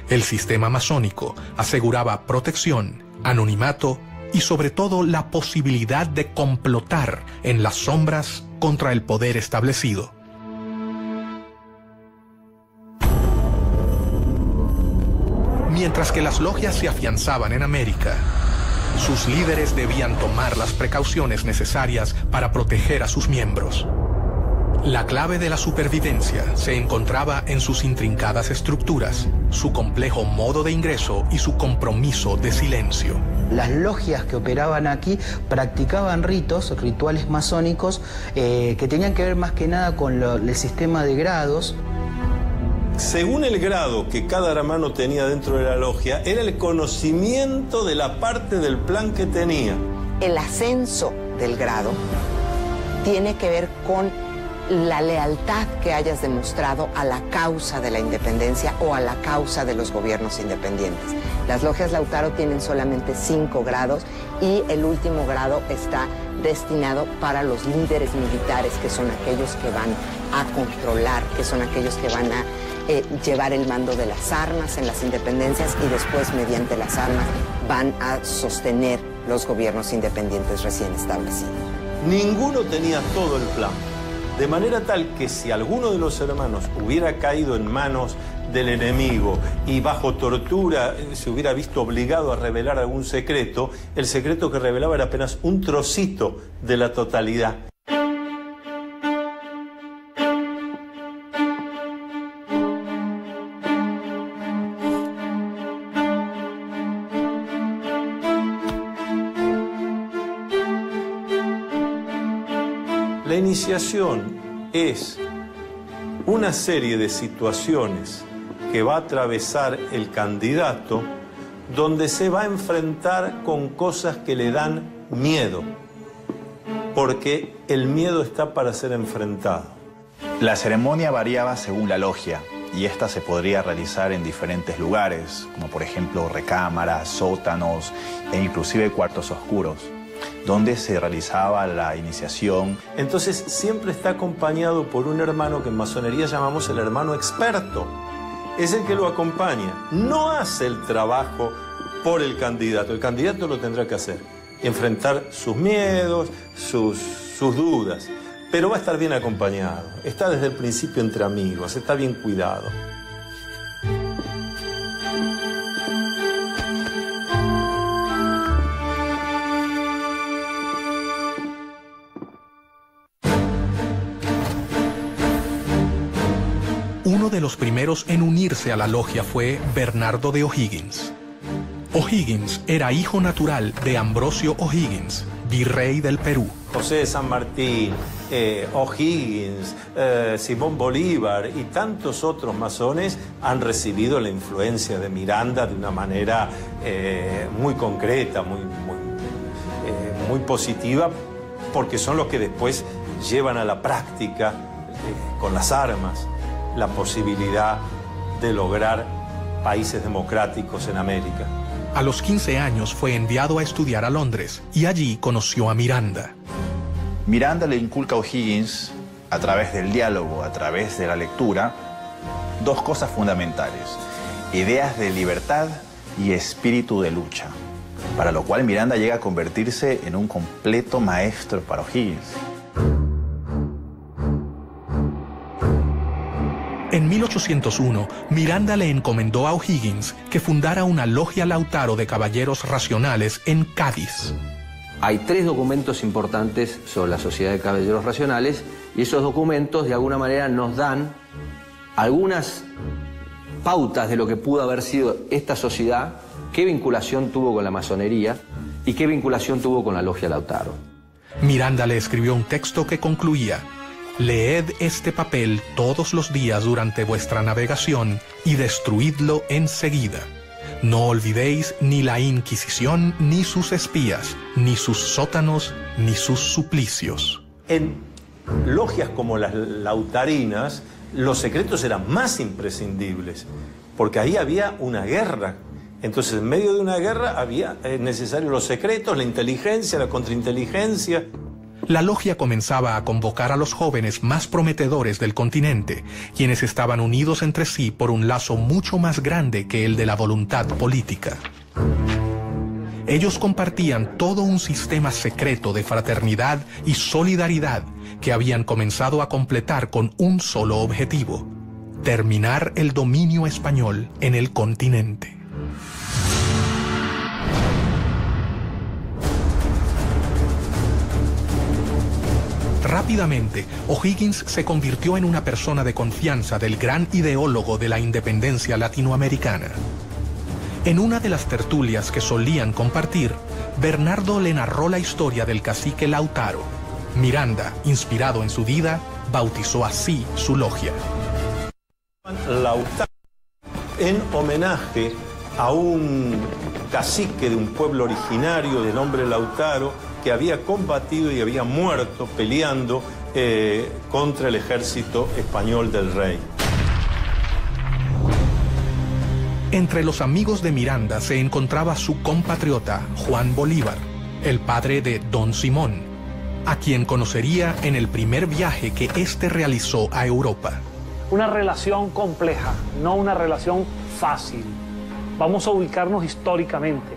El sistema masónico aseguraba protección, anonimato y sobre todo la posibilidad de complotar en las sombras contra el poder establecido. Mientras que las logias se afianzaban en América, sus líderes debían tomar las precauciones necesarias para proteger a sus miembros. La clave de la supervivencia se encontraba en sus intrincadas estructuras, su complejo modo de ingreso y su compromiso de silencio. Las logias que operaban aquí practicaban rituales masónicos que tenían que ver más que nada con el sistema de grados. Según el grado que cada hermano tenía dentro de la logia, era el conocimiento de la parte del plan que tenía. El ascenso del grado tiene que ver con la lealtad que hayas demostrado a la causa de la independencia o a la causa de los gobiernos independientes. Las logias Lautaro tienen solamente 5 grados y el último grado está destinado para los líderes militares, que son aquellos que van a controlar, que son aquellos que van a llevar el mando de las armas en las independencias y después, mediante las armas, van a sostener los gobiernos independientes recién establecidos. Ninguno tenía todo el plan. De manera tal que si alguno de los hermanos hubiera caído en manos del enemigo y bajo tortura se hubiera visto obligado a revelar algún secreto, el secreto que revelaba era apenas un trocito de la totalidad. La iniciación es una serie de situaciones que va a atravesar el candidato donde se va a enfrentar con cosas que le dan miedo, porque el miedo está para ser enfrentado. La ceremonia variaba según la logia y esta se podría realizar en diferentes lugares, como por ejemplo recámaras, sótanos e inclusive cuartos oscuros, donde se realizaba la iniciación. Entonces siempre está acompañado por un hermano que en masonería llamamos el hermano experto. Es el que lo acompaña. No hace el trabajo por el candidato lo tendrá que hacer. Enfrentar sus miedos, sus dudas. Pero va a estar bien acompañado. Está desde el principio entre amigos, está bien cuidado. Uno de los primeros en unirse a la logia fue Bernardo de O'Higgins. O'Higgins era hijo natural de Ambrosio O'Higgins, virrey del Perú. José de San Martín, O'Higgins, Simón Bolívar y tantos otros masones han recibido la influencia de Miranda de una manera muy concreta, muy positiva, porque son los que después llevan a la práctica con las armas la posibilidad de lograr países democráticos en América. A los 15 años fue enviado a estudiar a Londres y allí conoció a Miranda. Miranda le inculca a O'Higgins, a través del diálogo, a través de la lectura, dos cosas fundamentales: ideas de libertad y espíritu de lucha, para lo cual Miranda llega a convertirse en un completo maestro para O'Higgins. En 1801, Miranda le encomendó a O'Higgins que fundara una logia Lautaro de caballeros racionales en Cádiz. Hay 3 documentos importantes sobre la Sociedad de Caballeros Racionales y esos documentos de alguna manera nos dan algunas pautas de lo que pudo haber sido esta sociedad, qué vinculación tuvo con la masonería y qué vinculación tuvo con la logia Lautaro. Miranda le escribió un texto que concluía: «Leed este papel todos los días durante vuestra navegación y destruidlo enseguida. No olvidéis ni la Inquisición, ni sus espías, ni sus sótanos, ni sus suplicios». en logias como las lautarinas, los secretos eran más imprescindibles, porque ahí había una guerra. Entonces, en medio de una guerra había necesarios los secretos, la inteligencia, la contrainteligencia. La logia comenzaba a convocar a los jóvenes más prometedores del continente, quienes estaban unidos entre sí por un lazo mucho más grande que el de la voluntad política. Ellos compartían todo un sistema secreto de fraternidad y solidaridad que habían comenzado a completar con un solo objetivo: terminar el dominio español en el continente. Rápidamente, O'Higgins se convirtió en una persona de confianza del gran ideólogo de la independencia latinoamericana. En una de las tertulias que solían compartir, Bernardo le narró la historia del cacique Lautaro. Miranda, inspirado en su vida, bautizó así su logia. Lautaro, en homenaje a un cacique de un pueblo originario de nombre Lautaro, que había combatido y había muerto peleando contra el ejército español del rey. Entre los amigos de Miranda se encontraba su compatriota Juan Bolívar, el padre de Don Simón, a quien conocería en el primer viaje que éste realizó a Europa. Una relación compleja, no una relación fácil. Vamos a ubicarnos históricamente.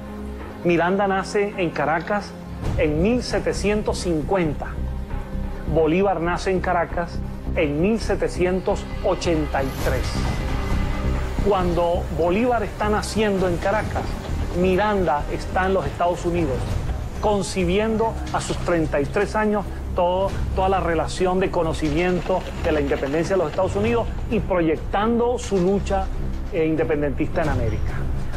Miranda nace en Caracas en 1750. Bolívar nace en Caracas en 1783. Cuando Bolívar está naciendo en Caracas, Miranda está en los Estados Unidos, concibiendo a sus 33 años toda la relación de conocimiento de la independencia de los Estados Unidos y proyectando su lucha independentista en América.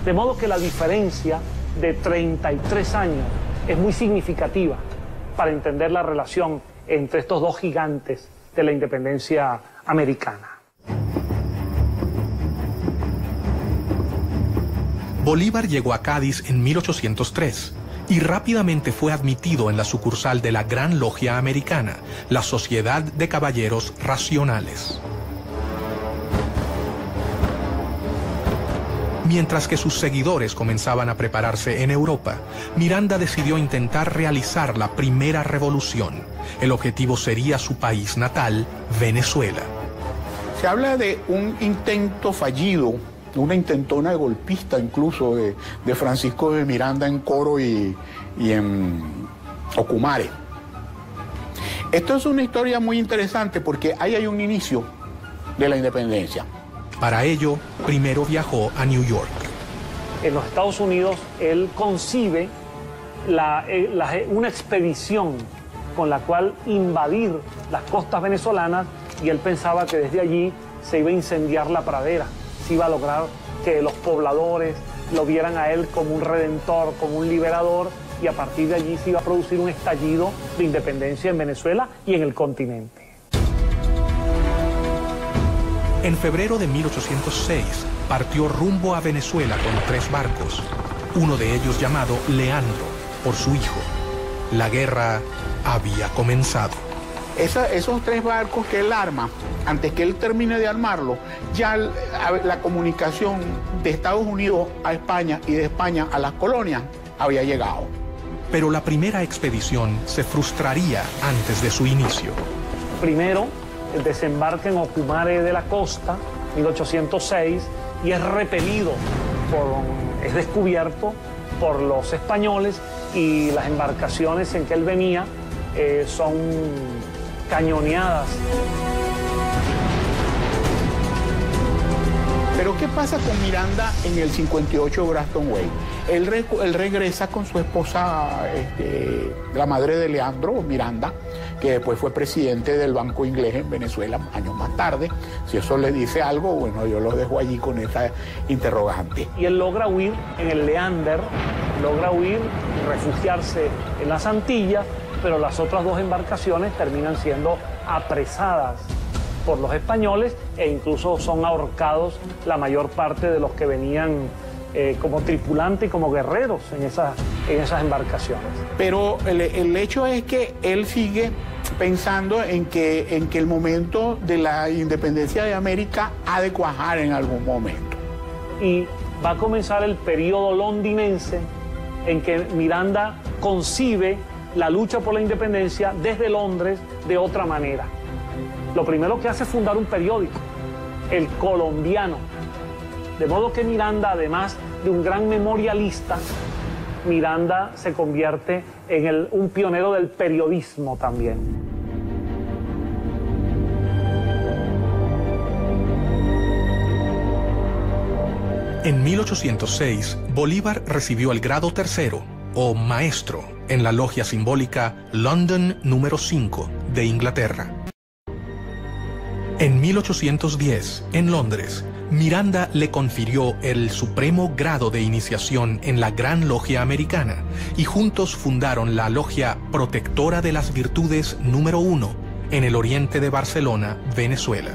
De modo que la diferencia de 33 años es muy significativa para entender la relación entre estos dos gigantes de la independencia americana. Bolívar llegó a Cádiz en 1803 y rápidamente fue admitido en la sucursal de la Gran Logia Americana, la Sociedad de Caballeros Racionales. Mientras que sus seguidores comenzaban a prepararse en Europa, Miranda decidió intentar realizar la primera revolución. El objetivo sería su país natal, Venezuela. Se habla de un intento fallido, una intentona de golpista incluso de Francisco de Miranda en Coro y en Ocumare. Esto es una historia muy interesante porque ahí hay un inicio de la independencia. Para ello, primero viajó a New York. En los Estados Unidos, él concibe una expedición con la cual invadir las costas venezolanas y él pensaba que desde allí se iba a incendiar la pradera, se iba a lograr que los pobladores lo vieran a él como un redentor, como un liberador, y a partir de allí se iba a producir un estallido de independencia en Venezuela y en el continente. En febrero de 1806 partió rumbo a Venezuela con 3 barcos, uno de ellos llamado Leandro, por su hijo. La guerra había comenzado. Esos 3 barcos que él arma, antes que él termine de armarlo, ya la comunicación de Estados Unidos a España y de España a las colonias había llegado. Pero la primera expedición se frustraría antes de su inicio. Primero, el desembarque en Ocumare de la Costa, 1806, y es repelido, es descubierto por los españoles y las embarcaciones en que él venía son cañoneadas. Pero ¿qué pasa con Miranda en el 58 Grafton Way? Él regresa con su esposa, la madre de Leandro, Miranda, que después fue presidente del Banco Inglés en Venezuela años más tarde. Si eso le dice algo, bueno, yo lo dejo allí con esa interrogante. Y él logra huir en el Leander, logra huir y refugiarse en las Antillas, pero las otras 2 embarcaciones terminan siendo apresadas por los españoles e incluso son ahorcados la mayor parte de los que venían como tripulantes y como guerreros en esas embarcaciones. Pero el hecho es que él sigue pensando en que el momento de la independencia de América ha de cuajar en algún momento. Y va a comenzar el periodo londinense en que Miranda concibe la lucha por la independencia desde Londres de otra manera. Lo primero que hace es fundar un periódico, El Colombiano. De modo que Miranda, además de un gran memorialista, Miranda se convierte en un pionero del periodismo también. En 1806, Bolívar recibió el grado tercero, o maestro, en la logia simbólica London número 5 de Inglaterra. En 1810, en Londres, Miranda le confirió el supremo grado de iniciación en la Gran Logia Americana y juntos fundaron la Logia Protectora de las Virtudes número 1 en el oriente de Barcelona, Venezuela.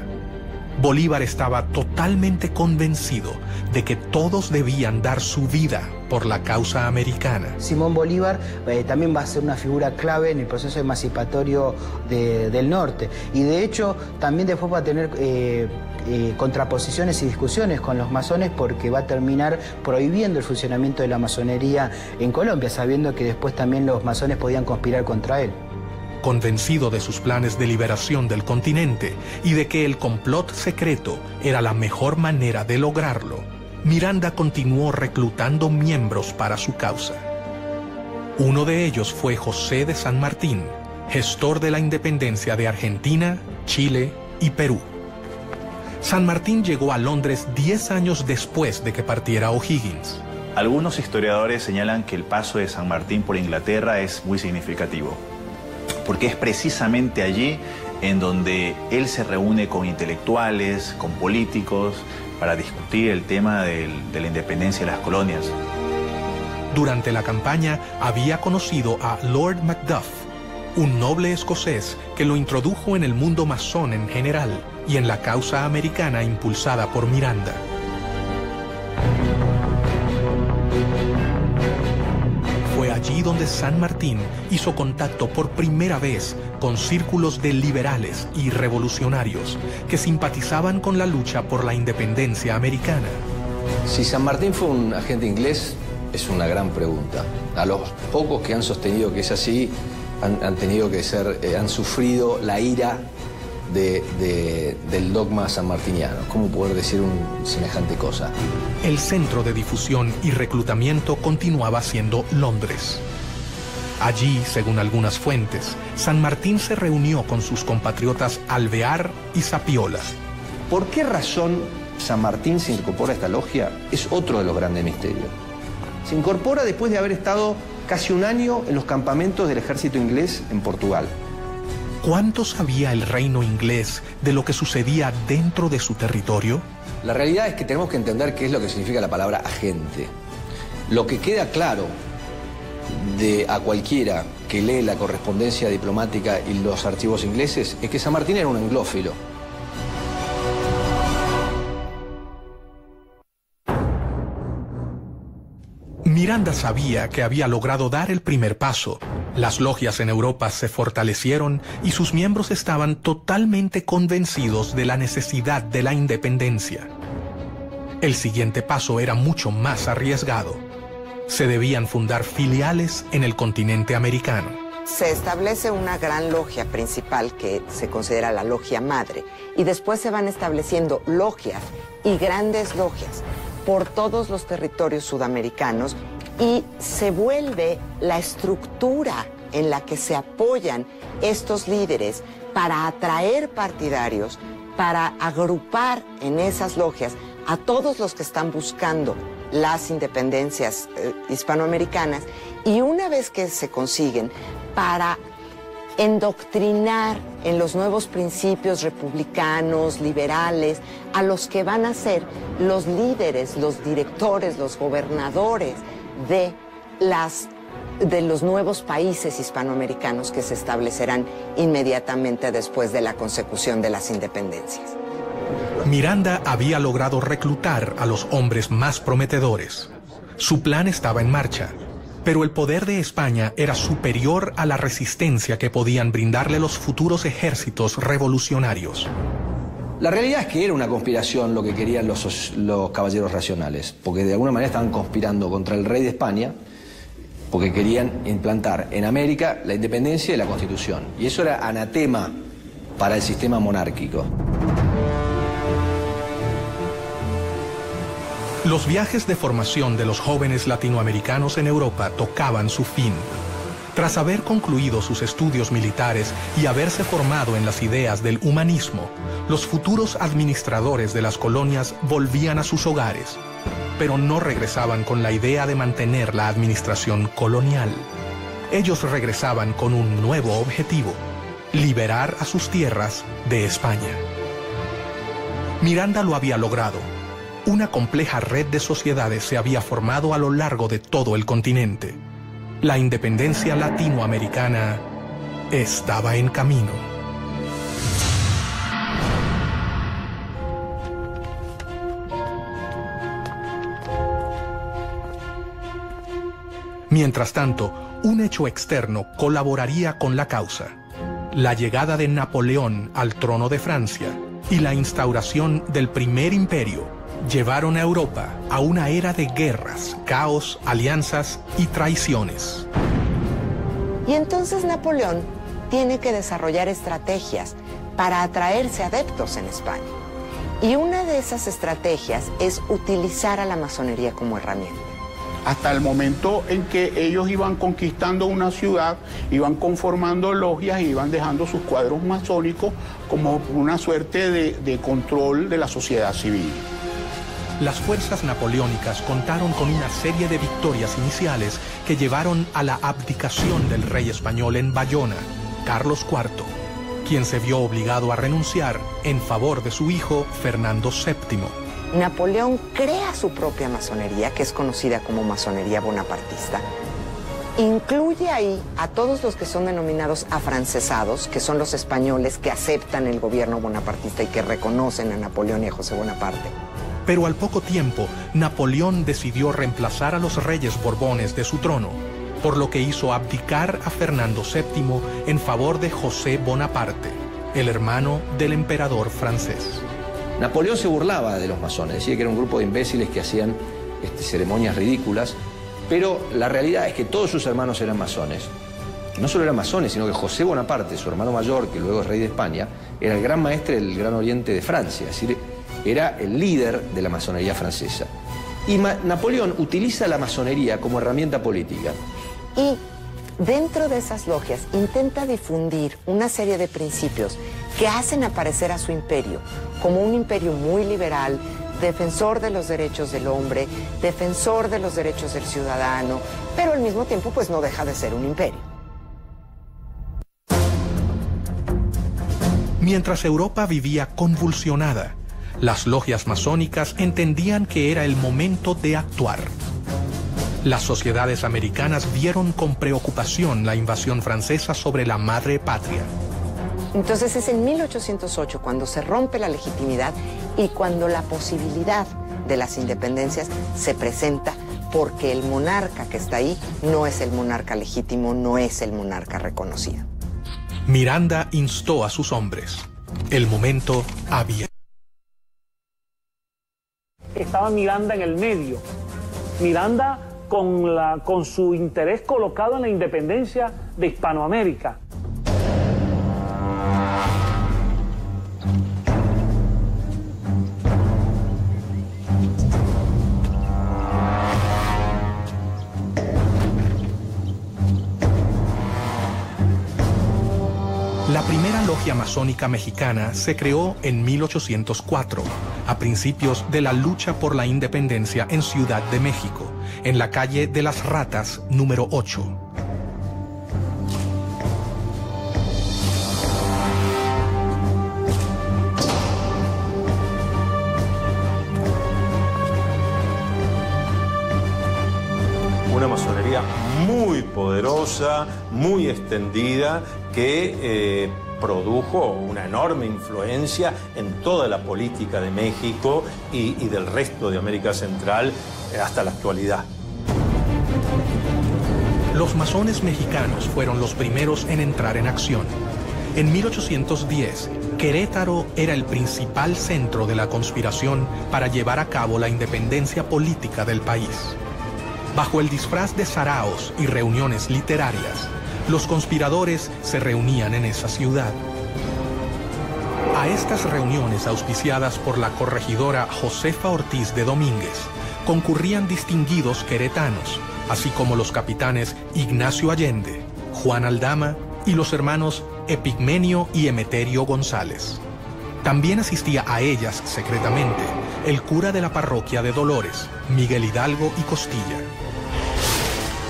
Bolívar estaba totalmente convencido de que todos debían dar su vida por la causa americana. Simón Bolívar también va a ser una figura clave en el proceso emancipatorio del norte y de hecho también después va a tener contraposiciones y discusiones con los masones porque va a terminar prohibiendo el funcionamiento de la masonería en Colombia, sabiendo que después también los masones podían conspirar contra él. Convencido de sus planes de liberación del continente y de que el complot secreto era la mejor manera de lograrlo, Miranda continuó reclutando miembros para su causa. Uno de ellos fue José de San Martín, gestor de la independencia de Argentina, Chile y Perú. San Martín llegó a Londres 10 años después de que partiera O'Higgins. Algunos historiadores señalan que el paso de San Martín por Inglaterra es muy significativo, porque es precisamente allí en donde él se reúne con intelectuales, con políticos, para discutir el tema de la independencia de las colonias. Durante la campaña había conocido a Lord Macduff, un noble escocés que lo introdujo en el mundo masón en general y en la causa americana impulsada por Miranda. Fue allí donde San Martín hizo contacto por primera vez con círculos de liberales y revolucionarios que simpatizaban con la lucha por la independencia americana. Si San Martín fue un agente inglés, es una gran pregunta. A los pocos que han sostenido que es así, han sufrido la ira del dogma sanmartiniano. ¿Cómo poder decir semejante cosa? El centro de difusión y reclutamiento continuaba siendo Londres. Allí, según algunas fuentes, San Martín se reunió con sus compatriotas Alvear y Zapiola. ¿Por qué razón San Martín se incorpora a esta logia? Es otro de los grandes misterios. Se incorpora después de haber estado casi un año en los campamentos del ejército inglés en Portugal. ¿Cuánto sabía el reino inglés de lo que sucedía dentro de su territorio? La realidad es que tenemos que entender qué es lo que significa la palabra agente. Lo que queda claro a cualquiera que lee la correspondencia diplomática y los archivos ingleses es que San Martín era un anglófilo. Miranda sabía que había logrado dar el primer paso. Las logias en Europa se fortalecieron y sus miembros estaban totalmente convencidos de la necesidad de la independencia. El siguiente paso era mucho más arriesgado. Se debían fundar filiales en el continente americano. Se establece una gran logia principal que se considera la logia madre y después se van estableciendo logias y grandes logias por todos los territorios sudamericanos y se vuelve la estructura en la que se apoyan estos líderes para atraer partidarios, para agrupar en esas logias a todos los que están buscando las independencias hispanoamericanas y una vez que se consiguen, para endoctrinar en los nuevos principios republicanos, liberales, a los que van a ser los líderes, los directores, los gobernadores de los nuevos países hispanoamericanos que se establecerán inmediatamente después de la consecución de las independencias. Miranda había logrado reclutar a los hombres más prometedores. Su plan estaba en marcha. Pero el poder de España era superior a la resistencia que podían brindarle los futuros ejércitos revolucionarios. La realidad es que era una conspiración lo que querían los caballeros racionales, porque de alguna manera estaban conspirando contra el rey de España, porque querían implantar en América la independencia y la Constitución. Y eso era anatema para el sistema monárquico. Los viajes de formación de los jóvenes latinoamericanos en Europa tocaban su fin. Tras haber concluido sus estudios militares y haberse formado en las ideas del humanismo, los futuros administradores de las colonias volvían a sus hogares, pero no regresaban con la idea de mantener la administración colonial. Ellos regresaban con un nuevo objetivo: liberar a sus tierras de España. Miranda lo había logrado. Una compleja red de sociedades se había formado a lo largo de todo el continente. La independencia latinoamericana estaba en camino. Mientras tanto, un hecho externo colaboraría con la causa: la llegada de Napoleón al trono de Francia y la instauración del Primer Imperio llevaron a Europa a una era de guerras, caos, alianzas y traiciones. Y entonces Napoleón tiene que desarrollar estrategias para atraerse adeptos en España. Y una de esas estrategias es utilizar a la masonería como herramienta. Hasta el momento en que ellos iban conquistando una ciudad, iban conformando logias y iban dejando sus cuadros masónicos como una suerte de control de la sociedad civil. Las fuerzas napoleónicas contaron con una serie de victorias iniciales que llevaron a la abdicación del rey español en Bayona, Carlos IV, quien se vio obligado a renunciar en favor de su hijo Fernando VII. Napoleón crea su propia masonería, que es conocida como masonería bonapartista. Incluye ahí a todos los que son denominados afrancesados, que son los españoles que aceptan el gobierno bonapartista y que reconocen a Napoleón y a José Bonaparte. Pero al poco tiempo, Napoleón decidió reemplazar a los reyes borbones de su trono, por lo que hizo abdicar a Fernando VII en favor de José Bonaparte, el hermano del emperador francés. Napoleón se burlaba de los masones, decía que era un grupo de imbéciles que hacían ceremonias ridículas, pero la realidad es que todos sus hermanos eran masones. No solo eran masones, sino que José Bonaparte, su hermano mayor, que luego es rey de España, era el gran maestre del Gran Oriente de Francia, es decir, era el líder de la masonería francesa. Y Napoleón utiliza la masonería como herramienta política. Y dentro de esas logias intenta difundir una serie de principios que hacen aparecer a su imperio como un imperio muy liberal, defensor de los derechos del hombre, defensor de los derechos del ciudadano, pero al mismo tiempo pues no deja de ser un imperio. Mientras Europa vivía convulsionada, las logias masónicas entendían que era el momento de actuar. Las sociedades americanas vieron con preocupación la invasión francesa sobre la madre patria. Entonces es en 1808 cuando se rompe la legitimidad y cuando la posibilidad de las independencias se presenta, porque el monarca que está ahí no es el monarca legítimo, no es el monarca reconocido. Miranda instó a sus hombres. El momento había. Estaba Miranda en el medio. Miranda con su interés colocado en la independencia de Hispanoamérica. La primera logia masónica mexicana se creó en 1804, a principios de la lucha por la independencia en Ciudad de México, en la calle de las Ratas, número 8. Una masonería muy poderosa, muy extendida, que produjo una enorme influencia en toda la política de México y del resto de América Central hasta la actualidad. Los masones mexicanos fueron los primeros en entrar en acción. En 1810, Querétaro era el principal centro de la conspiración para llevar a cabo la independencia política del país. Bajo el disfraz de saraos y reuniones literarias, los conspiradores se reunían en esa ciudad. A estas reuniones auspiciadas por la corregidora Josefa Ortiz de Domínguez, concurrían distinguidos queretanos, así como los capitanes Ignacio Allende, Juan Aldama y los hermanos Epigmenio y Emeterio González. También asistía a ellas secretamente el cura de la parroquia de Dolores, Miguel Hidalgo y Costilla.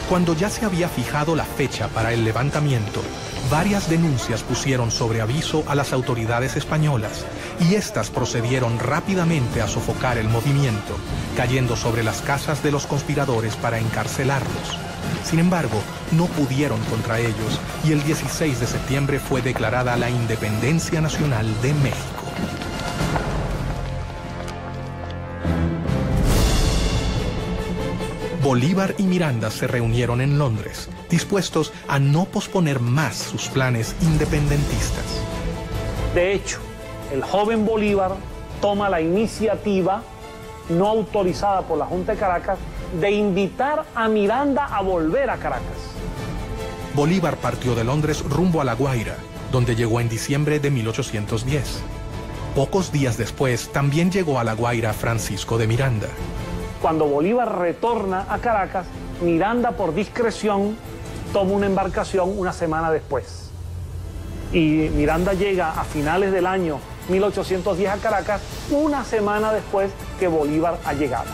Cuando ya se había fijado la fecha para el levantamiento, varias denuncias pusieron sobre aviso a las autoridades españolas y éstas procedieron rápidamente a sofocar el movimiento, cayendo sobre las casas de los conspiradores para encarcelarlos. Sin embargo, no pudieron contra ellos y el 16 de septiembre fue declarada la Independencia Nacional de México. Bolívar y Miranda se reunieron en Londres, dispuestos a no posponer más sus planes independentistas. De hecho, el joven Bolívar toma la iniciativa, no autorizada por la Junta de Caracas, de invitar a Miranda a volver a Caracas. Bolívar partió de Londres rumbo a La Guaira, donde llegó en diciembre de 1810. Pocos días después, también llegó a La Guaira Francisco de Miranda. Cuando Bolívar retorna a Caracas, Miranda, por discreción, toma una embarcación una semana después. Y Miranda llega a finales del año 1810 a Caracas, una semana después que Bolívar ha llegado.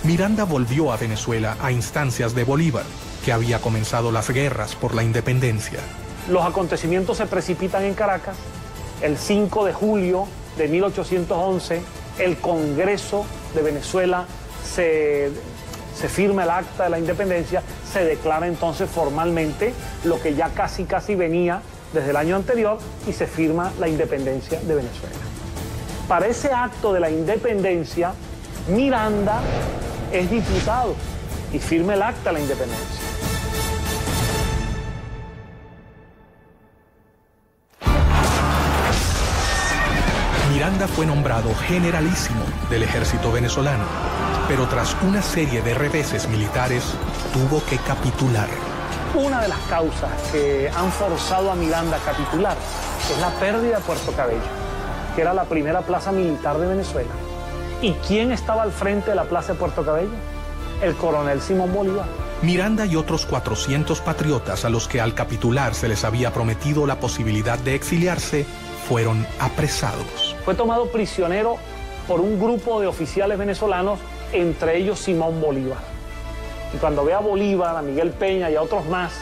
Miranda volvió a Venezuela a instancias de Bolívar, que había comenzado las guerras por la independencia. Los acontecimientos se precipitan en Caracas. El 5 de julio de 1811, el Congreso de Venezuela se firma el acta de la independencia, se declara entonces formalmente lo que ya casi venía desde el año anterior y se firma la independencia de Venezuela. Para ese acto de la independencia, Miranda es diputado y firma el acta de la independencia. Miranda fue nombrado generalísimo del ejército venezolano, pero tras una serie de reveses militares, tuvo que capitular. Una de las causas que han forzado a Miranda a capitular es la pérdida de Puerto Cabello, que era la primera plaza militar de Venezuela. ¿Y quién estaba al frente de la plaza de Puerto Cabello? El coronel Simón Bolívar. Miranda y otros 400 patriotas a los que al capitular se les había prometido la posibilidad de exiliarse, fueron apresados. Fue tomado prisionero por un grupo de oficiales venezolanos, entre ellos Simón Bolívar. Y cuando ve a Bolívar, a Miguel Peña y a otros más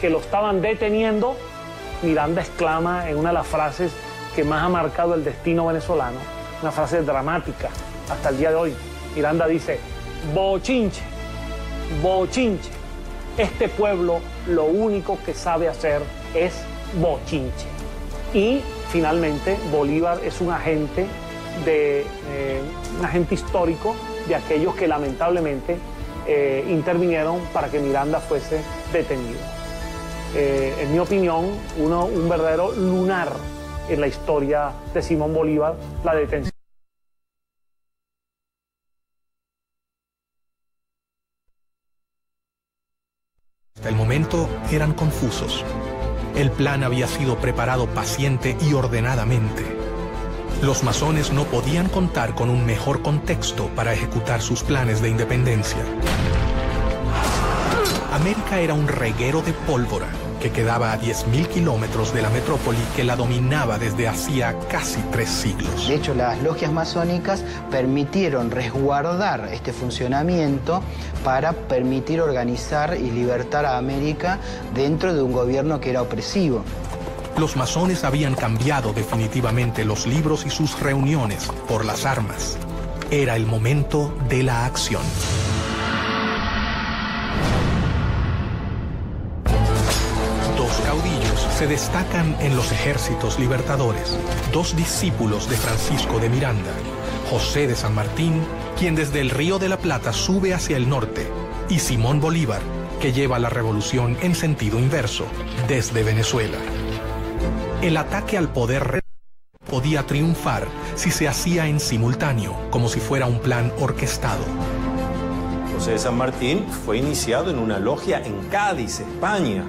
que lo estaban deteniendo, Miranda exclama en una de las frases que más ha marcado el destino venezolano, una frase dramática hasta el día de hoy. Miranda dice: bochinche, bochinche. Este pueblo lo único que sabe hacer es bochinche. Y finalmente Bolívar es un agente histórico de aquellos que lamentablemente intervinieron para que Miranda fuese detenido. En mi opinión, un verdadero lunar en la historia de Simón Bolívar, la detención. Hasta el momento eran confusos. El plan había sido preparado paciente y ordenadamente. Los masones no podían contar con un mejor contexto para ejecutar sus planes de independencia. América era un reguero de pólvora que quedaba a 10.000 kilómetros de la metrópoli que la dominaba desde hacía casi 3 siglos. De hecho, las logias masónicas permitieron resguardar este funcionamiento para permitir organizar y libertar a América dentro de un gobierno que era opresivo. Los masones habían cambiado definitivamente los libros y sus reuniones por las armas. Era el momento de la acción. Dos caudillos se destacan en los ejércitos libertadores, 2 discípulos de Francisco de Miranda, José de San Martín, quien desde el Río de la Plata sube hacia el norte, y Simón Bolívar, que lleva la revolución en sentido inverso, desde Venezuela. El ataque al poder podía triunfar si se hacía en simultáneo, como si fuera un plan orquestado. José de San Martín fue iniciado en una logia en Cádiz, España.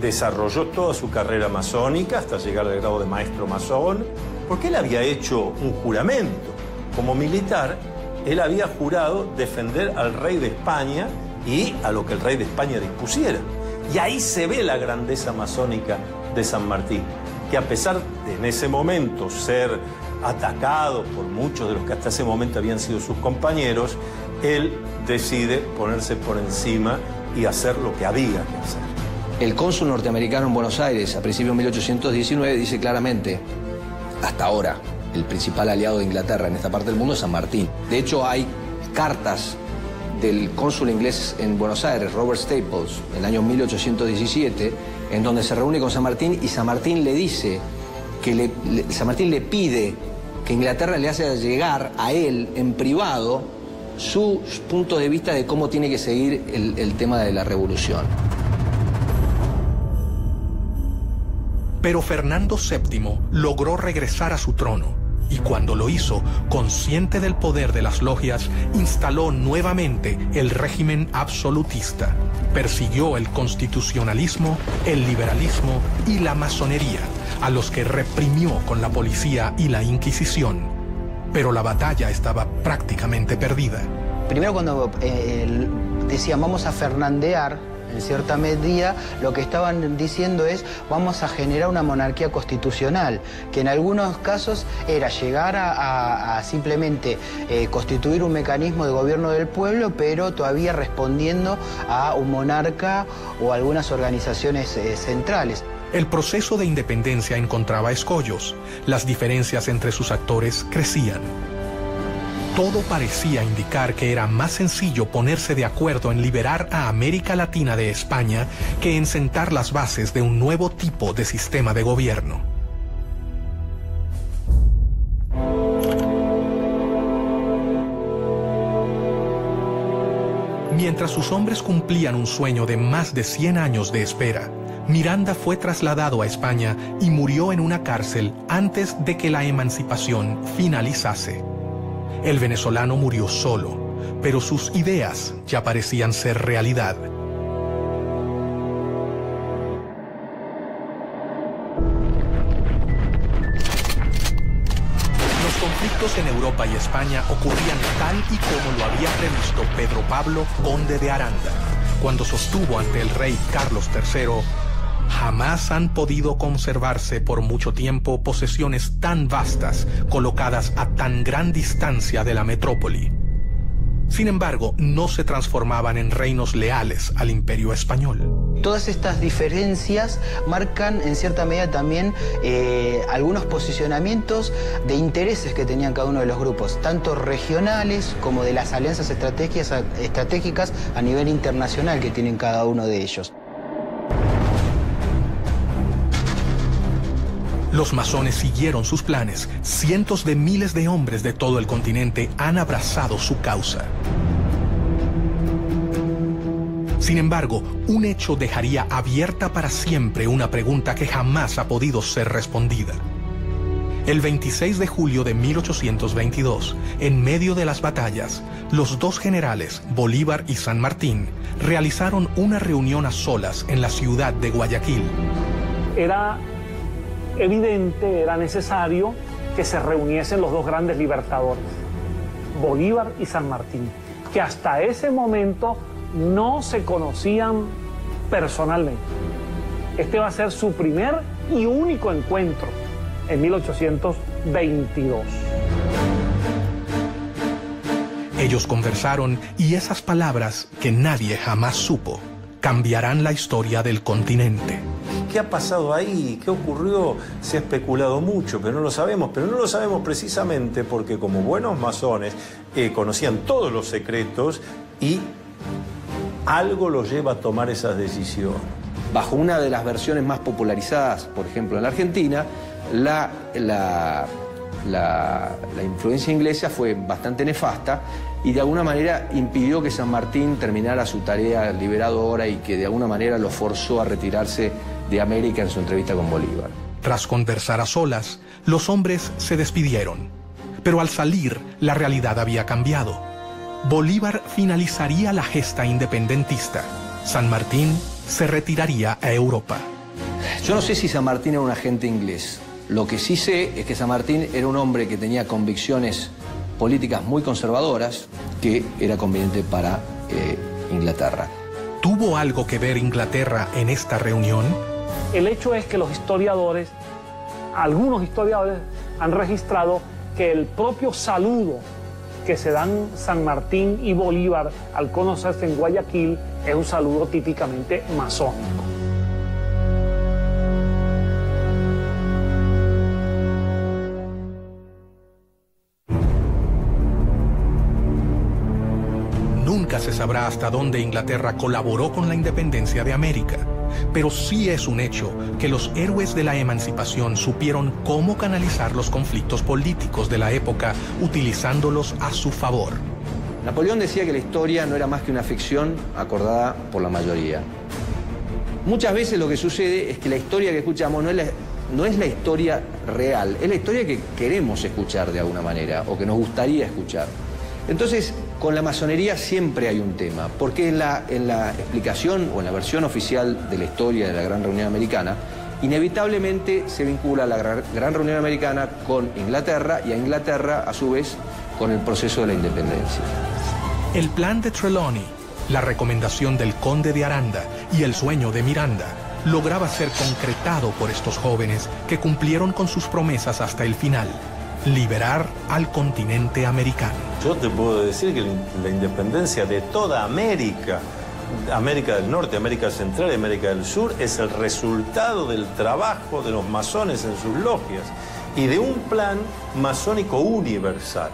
Desarrolló toda su carrera masónica hasta llegar al grado de maestro masón, porque él había hecho un juramento. Como militar, él había jurado defender al rey de España y a lo que el rey de España dispusiera. Y ahí se ve la grandeza masónica de San Martín, que a pesar de en ese momento ser atacado por muchos de los que hasta ese momento habían sido sus compañeros, él decide ponerse por encima y hacer lo que había que hacer. El cónsul norteamericano en Buenos Aires, a principios de 1819, dice claramente, hasta ahora, el principal aliado de Inglaterra en esta parte del mundo es San Martín. De hecho, hay cartas del cónsul inglés en Buenos Aires, Robert Staples, en el año 1817, en donde se reúne con San Martín y San Martín le dice que San Martín le pide que Inglaterra le haga llegar a él en privado sus puntos de vista de cómo tiene que seguir el tema de la revolución. Pero Fernando VII logró regresar a su trono y cuando lo hizo, consciente del poder de las logias, instaló nuevamente el régimen absolutista. Persiguió el constitucionalismo, el liberalismo y la masonería, a los que reprimió con la policía y la Inquisición. Pero la batalla estaba prácticamente perdida. Primero, cuando decían vamos a fernandear, en cierta medida lo que estaban diciendo es vamos a generar una monarquía constitucional, que en algunos casos era llegar a simplemente constituir un mecanismo de gobierno del pueblo, pero todavía respondiendo a un monarca o algunas organizaciones centrales. El proceso de independencia encontraba escollos. Las diferencias entre sus actores crecían. Todo parecía indicar que era más sencillo ponerse de acuerdo en liberar a América Latina de España que en sentar las bases de un nuevo tipo de sistema de gobierno. Mientras sus hombres cumplían un sueño de más de 100 años de espera, Miranda fue trasladado a España y murió en una cárcel antes de que la emancipación finalizase. El venezolano murió solo, pero sus ideas ya parecían ser realidad. Los conflictos en Europa y España ocurrían tal y como lo había previsto Pedro Pablo, conde de Aranda, cuando sostuvo ante el rey Carlos III: jamás han podido conservarse por mucho tiempo posesiones tan vastas, colocadas a tan gran distancia de la metrópoli. Sin embargo, no se transformaban en reinos leales al imperio español. Todas estas diferencias marcan en cierta medida también algunos posicionamientos de intereses que tenían cada uno de los grupos, tanto regionales como de las alianzas estratégicas a nivel internacional que tienen cada uno de ellos. Los masones siguieron sus planes. Cientos de miles de hombres de todo el continente han abrazado su causa. Sin embargo, un hecho dejaría abierta para siempre una pregunta que jamás ha podido ser respondida. El 26 de julio de 1822, en medio de las batallas, los dos generales, Bolívar y San Martín, realizaron una reunión a solas en la ciudad de Guayaquil. Era evidente, era necesario que se reuniesen los dos grandes libertadores, Bolívar y San Martín, que hasta ese momento no se conocían personalmente. Este va a ser su primer y único encuentro en 1822. Ellos conversaron y esas palabras que nadie jamás supo cambiarán la historia del continente. ¿Qué ha pasado ahí? ¿Qué ocurrió? Se ha especulado mucho, pero no lo sabemos. Pero no lo sabemos precisamente porque como buenos masones conocían todos los secretos y algo los lleva a tomar esas decisiones. Bajo una de las versiones más popularizadas, por ejemplo, en la Argentina, la influencia inglesa fue bastante nefasta y de alguna manera impidió que San Martín terminara su tarea liberadora y que de alguna manera lo forzó a retirarse de América en su entrevista con Bolívar. Tras conversar a solas, los hombres se despidieron. Pero al salir, la realidad había cambiado. Bolívar finalizaría la gesta independentista. San Martín se retiraría a Europa. Yo no sé si San Martín era un agente inglés. Lo que sí sé es que San Martín era un hombre que tenía convicciones políticas muy conservadoras que era conveniente para Inglaterra. ¿Tuvo algo que ver Inglaterra en esta reunión? El hecho es que los historiadores, algunos historiadores, han registrado que el propio saludo que se dan San Martín y Bolívar al conocerse en Guayaquil es un saludo típicamente masónico. Nunca se sabrá hasta dónde Inglaterra colaboró con la independencia de América, pero sí es un hecho que los héroes de la emancipación supieron cómo canalizar los conflictos políticos de la época utilizándolos a su favor. Napoleón decía que la historia no era más que una ficción acordada por la mayoría. Muchas veces lo que sucede es que la historia que escuchamos no es la historia real, es la historia que queremos escuchar de alguna manera o que nos gustaría escuchar. Entonces, con la masonería siempre hay un tema, porque en la explicación o en la versión oficial de la historia de la Gran Reunión Americana, inevitablemente se vincula a la Gran Reunión Americana con Inglaterra y a Inglaterra, a su vez, con el proceso de la independencia. El plan de Trelawney, la recomendación del conde de Aranda y el sueño de Miranda lograba ser concretado por estos jóvenes que cumplieron con sus promesas hasta el final: liberar al continente americano. Yo te puedo decir que la independencia de toda América, América del Norte, América Central y América del Sur, es el resultado del trabajo de los masones en sus logias y de un plan masónico universal.